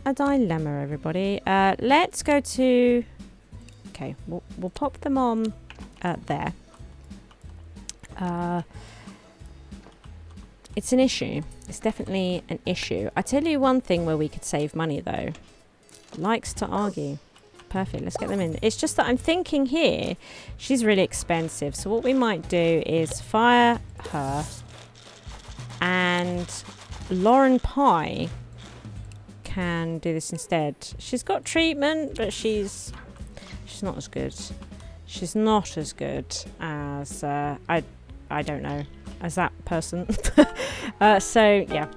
a dilemma, everybody. Let's go to... Okay, we'll pop them on there. It's an issue. It's definitely an issue. I tell you one thing where we could save money, though. Likes to argue. Perfect, let's get them in. It's just that I'm thinking here, she's really expensive. So what we might do is fire her. And Lauren Pye can do this instead. She's got treatment, but she's not as good. She's not as good as, I don't know, as that person. So, yeah.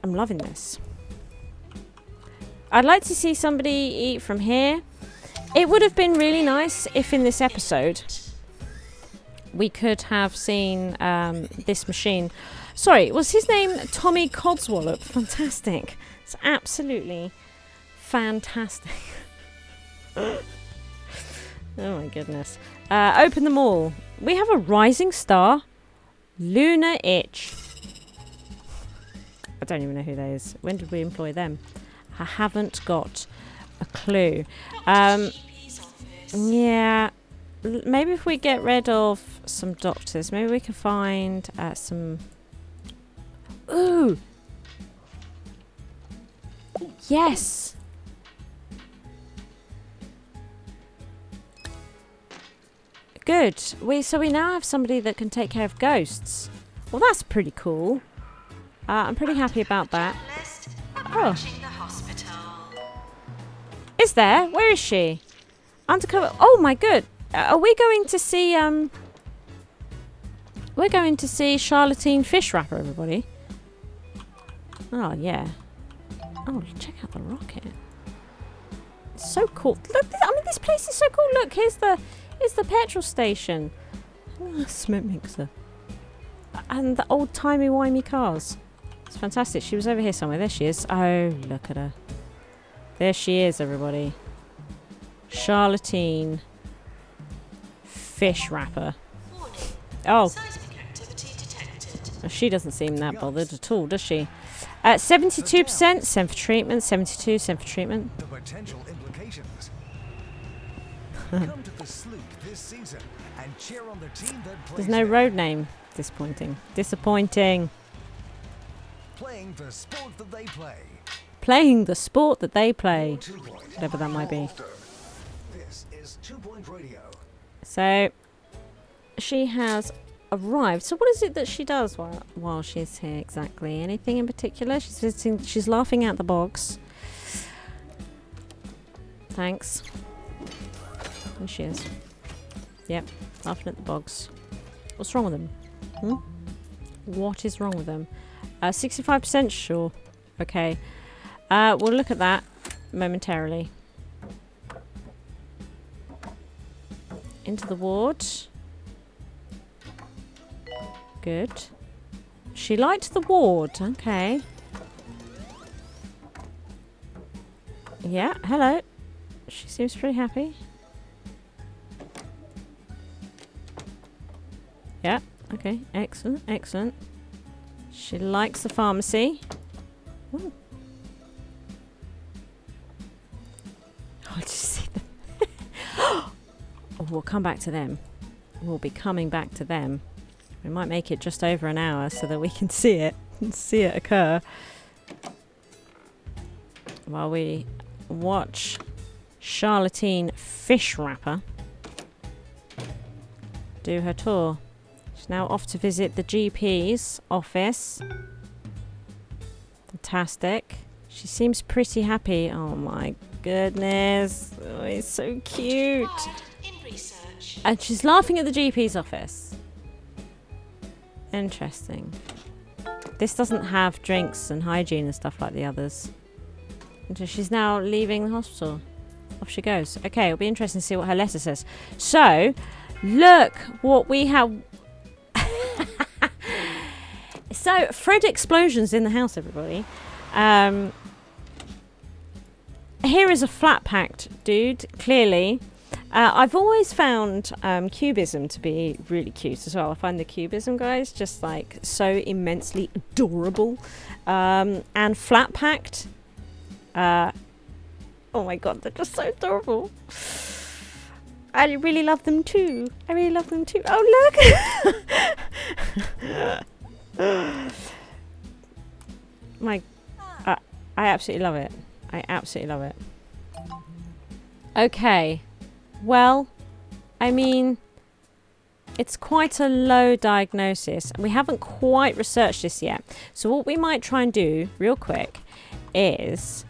I'm loving this. I'd like to see somebody eat from here. It would have been really nice if in this episode we could have seen this machine. Sorry, was his name Tommy Codswallop? Fantastic. It's absolutely fantastic. Oh my goodness. Open them all. We have a rising star. Lunar Itch. I don't even know who that is. When did we employ them? I haven't got a clue. Yeah. Maybe if we get rid of some doctors, maybe we can find some... Ooh! Yes! Good. good. So we now have somebody that can take care of ghosts. Well, that's pretty cool. I'm pretty happy about that. Journalist approaching the hospital. Is there? Where is she? Undercover. Oh my good. Are we going to see we're going to see Charlatene Fishwrapper, everybody. Oh yeah. Oh, check out the rocket. It's so cool. Look, I mean, this place is so cool. Look, here's the petrol station. Oh, smoke mixer. And the old timey-wimey cars. It's fantastic. She was over here somewhere. There she is. Oh, look at her. There she is, everybody. Charlatene Fishwrapper. Warning. Oh, Seismic activity detected. she doesn't seem that bothered at all, does she? 72% sent for treatment. 72 sent for treatment. The potential implications. Come to the sloop this season and cheer on the team that plays There's no it. road name. Disappointing. Disappointing. Playing the sport that they play. Playing the sport that they play. 2 Point. Whatever that might be. This is 2 Point Radio. So, she has arrived. So what is it that she does while she's here exactly? Anything in particular? She's visiting. She's laughing at the bogs. Thanks. There she is. Yep, laughing at the bogs. What's wrong with them? What is wrong with them? 65% sure. Okay. We'll look at that momentarily. Into the ward. Good. She liked the ward. Okay. Yeah, hello. She seems pretty happy. Yeah, okay. Excellent, excellent. She likes the pharmacy. Ooh. Oh, did you see them? Oh, we'll come back to them. We'll be coming back to them. We might make it just over an hour so that we can see it occur while we watch Charlatene Fishwrapper do her tour. She's now off to visit the GP's office. Fantastic. She seems pretty happy. Oh my goodness. Oh, he's so cute. Required in research. And she's laughing at the GP's office. Interesting. This doesn't have drinks and hygiene and stuff like the others. And so she's now leaving the hospital. Off she goes. Okay, it'll be interesting to see what her letter says. So, look what we have. So, Fred explosions in the house, everybody. Here is a flat-packed dude, clearly. I've always found cubism to be really cute as well. I find the cubism guys just like so immensely adorable. And flat-packed. Oh my god, they're just so adorable. I really love them too. I really love them too. Oh, look! I absolutely love it. I absolutely love it. Okay. Well, I mean, it's quite a low diagnosis. We haven't quite researched this yet. So what we might try and do real quick is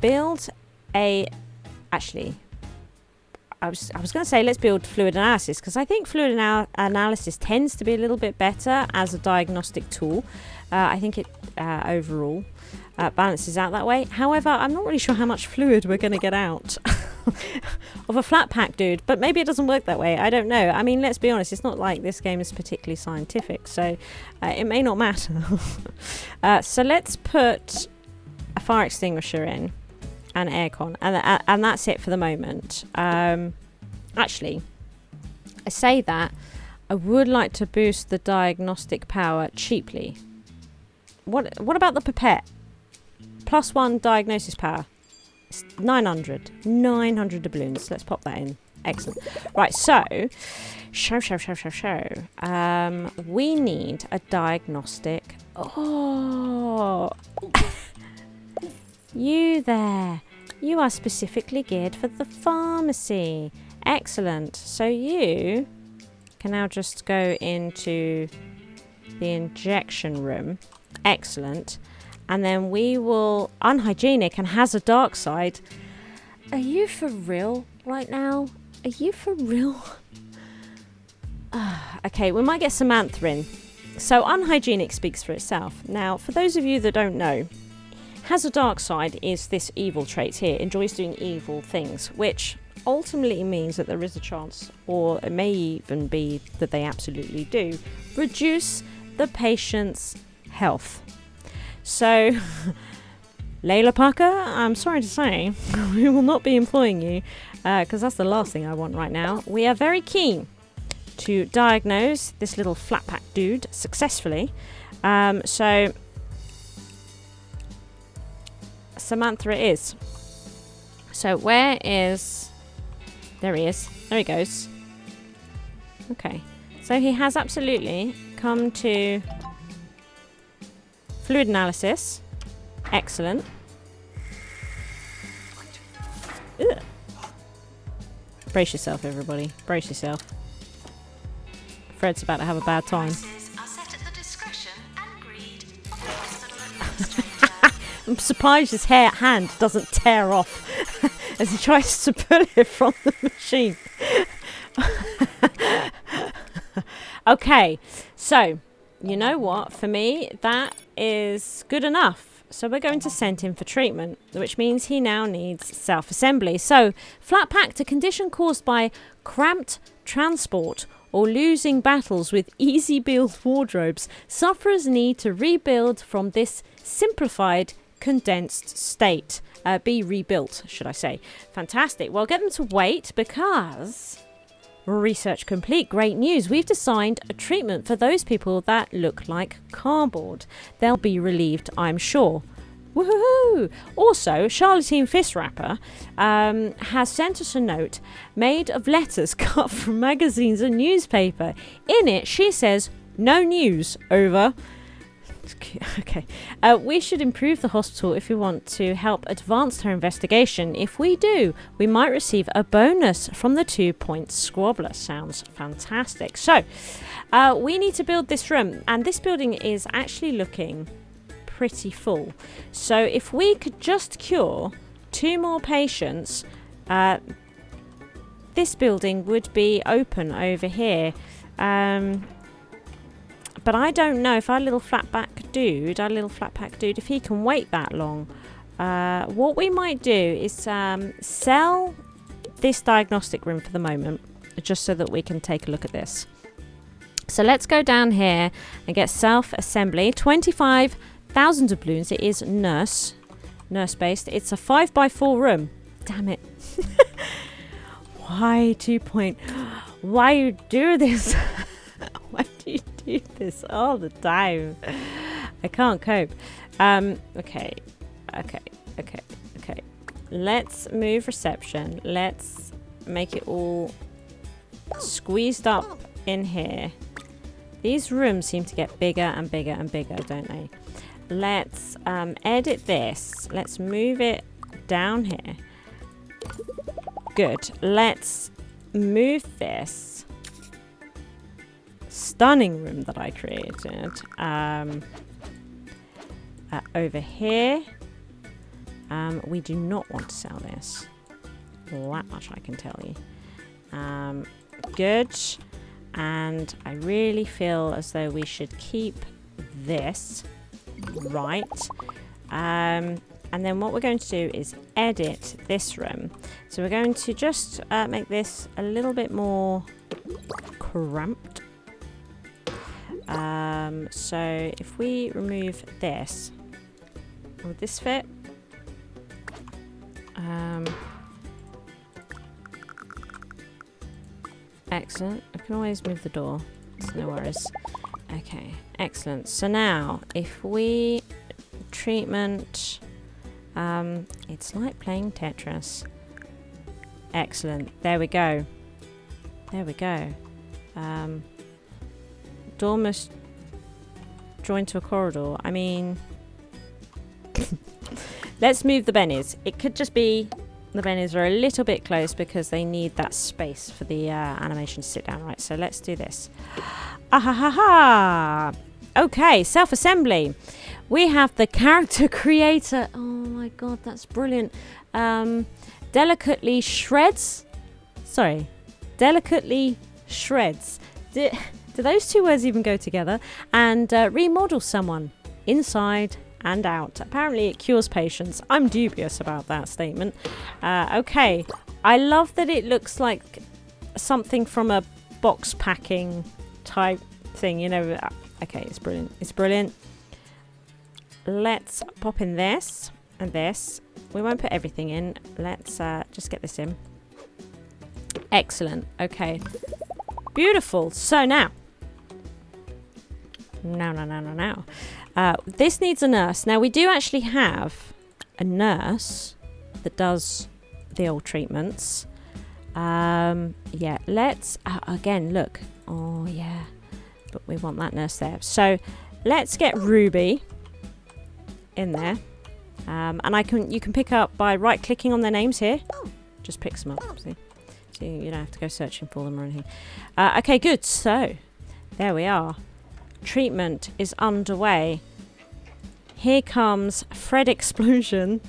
build a... Actually, I was going to say let's build fluid analysis, because I think fluid analysis tends to be a little bit better as a diagnostic tool. I think it overall balances out that way. However, I'm not really sure how much fluid we're going to get out of a flat pack dude, but maybe it doesn't work that way. I don't know. I mean, let's be honest, it's not like this game is particularly scientific, so it may not matter. So let's put a fire extinguisher in and aircon, and that's it for the moment. Actually, I say that I would like to boost the diagnostic power cheaply. What about the pipette? +1 diagnosis power. It's 900 doubloons. Let's pop that in. Excellent. Right, so we need a diagnostic. Oh, you there. You are specifically geared for the pharmacy. Excellent. So you can now just go into the injection room. Excellent. And then we will... Unhygienic and has a dark side. Are you for real right now? Are you for real? Okay, we might get Samantha in. So unhygienic speaks for itself. Now, for those of you that don't know, has a dark side is this evil trait here. Enjoys doing evil things, which ultimately means that there is a chance, or it may even be that they absolutely do, reduce the patient's health. So, Layla Parker, I'm sorry to say, we will not be employing you, because that's the last thing I want right now. We are very keen to diagnose this little flat pack dude successfully. So, Samantha it is. So, where is... There he is. There he goes. Okay. So, he has absolutely come to... Fluid analysis. Excellent. Ugh. Brace yourself, everybody. Brace yourself. Fred's about to have a bad time. Prices are set at the discretion and greed of the hospital administrator. I'm surprised his hand doesn't tear off as he tries to pull it from the machine. Okay, so... You know what? For me, that is good enough. So we're going to send him for treatment, which means he now needs self-assembly. So, flat packed, a condition caused by cramped transport or losing battles with easy build wardrobes. Sufferers need to rebuild from this simplified, condensed state. Be rebuilt, should I say. Fantastic. Well, get them to wait because... Research complete. Great news. We've designed a treatment for those people that look like cardboard. They'll be relieved, I'm sure. Woohoo! Also, Charlatene Fishwrapper has sent us a note made of letters cut from magazines and newspaper. In it, she says, "No news. Over." Okay. We should improve the hospital if we want to help advance her investigation. If we do, we might receive a bonus from the 2 Point Squabbler. Sounds fantastic. So, we need to build this room, and this building is actually looking pretty full. So, if we could just cure 2 more patients, this building would be open over here. But I don't know if our little flat pack dude, if he can wait that long. What we might do is sell this diagnostic room for the moment, just so that we can take a look at this. So let's go down here and get self-assembly. 25,000 doubloons. It is nurse-based. It's a 5x4 room. Damn it. Why 2 Point? Why you do this? Why do you do this all the time? I can't cope. Okay. Let's move reception. Let's make it all squeezed up in here. These rooms seem to get bigger and bigger and bigger, don't they? Let's edit this. Let's move it down here. Good. Let's move this stunning room that I created over here. We do not want to sell this. That much I can tell you. Good. And I really feel as though we should keep this right. And then what we're going to do is edit this room. So we're going to just make this a little bit more cramped. So if we remove this, would this fit? Excellent. I can always move the door. It's no worries. Okay, excellent. So now, if we treatment, it's like playing Tetris. Excellent. There we go. Door must join to a corridor. I mean, let's move the bennies. It could just be The bennies are a little bit close because they need that space for the animation to sit down. Right, so let's do this. Ah ha ha ha! Okay, self-assembly. We have the character creator. Oh my god, that's brilliant. Delicately shreds. Delicately shreds. Do those two words even go together? And remodel someone inside and out. Apparently it cures patients. I'm dubious about that statement. Okay, I love that it looks like something from a box packing type thing, you know. Okay, it's brilliant. It's brilliant. Let's pop in this and this. We won't put everything in. Let's just get this in. Excellent. Okay. Beautiful. So now. This needs a nurse. Now, we do actually have a nurse that does the old treatments. Yeah, let's... again, look. Oh, yeah. But we want that nurse there. So, let's get Ruby in there. And you can pick up by right-clicking on their names here. Just picks them up, see? So you don't have to go searching for them or anything. Okay, good. So, there we are. Treatment is underway. Here comes Fred Explosion.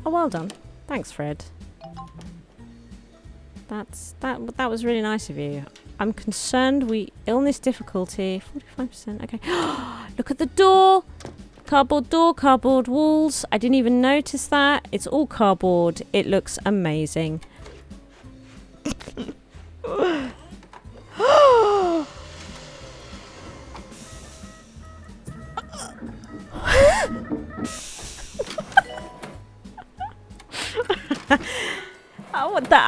Oh, well done. Thanks, Fred. That was really nice of you. I'm concerned illness difficulty 45%. Okay. Look at the door. Cardboard door, cardboard walls. I didn't even notice that. It's all cardboard. It looks amazing.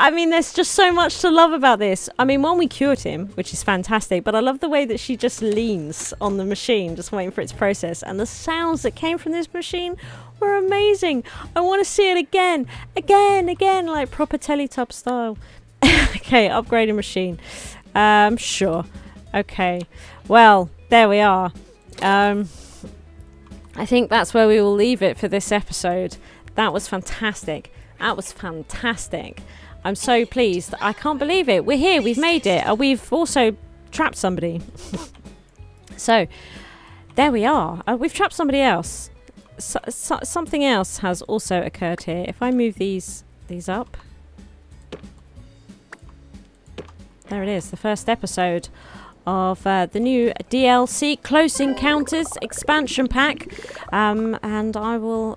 I mean, there's just so much to love about this. I mean, one, we cured him, which is fantastic, but I love the way that she just leans on the machine, just waiting for its process, and the sounds that came from this machine were amazing. I want to see it again, like proper Teletub style. Okay, upgrading machine. Sure. Okay. Well, there we are. I think that's where we will leave it for this episode. That was fantastic. I'm so pleased. I can't believe it. We're here. We've made it. We've also trapped somebody. So, there we are. We've trapped somebody else. Something else has also occurred here. If I move these up. There it is. The first episode of the new DLC Close Encounters expansion pack. And I will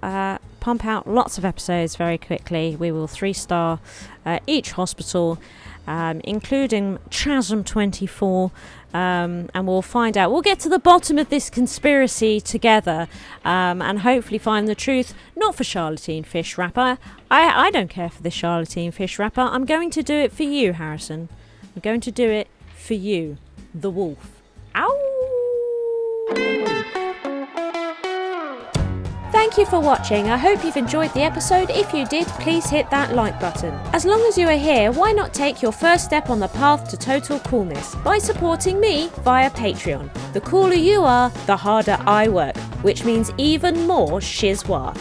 pump out lots of episodes very quickly. We will 3-star each hospital, including Chasm 24, and we'll find out. We'll get to the bottom of this conspiracy together, and hopefully find the truth. Not for Charlatene Fishwrapper. I don't care for the Charlatene Fishwrapper. I'm going to do it for you, Harrison. I'm going to do it for you, the wolf. Ow! Thank you for watching. I hope you've enjoyed the episode. If you did, please hit that like button. As long as you are here, why not take your first step on the path to total coolness by supporting me via Patreon. The cooler you are, the harder I work, which means even more SHIZWAH.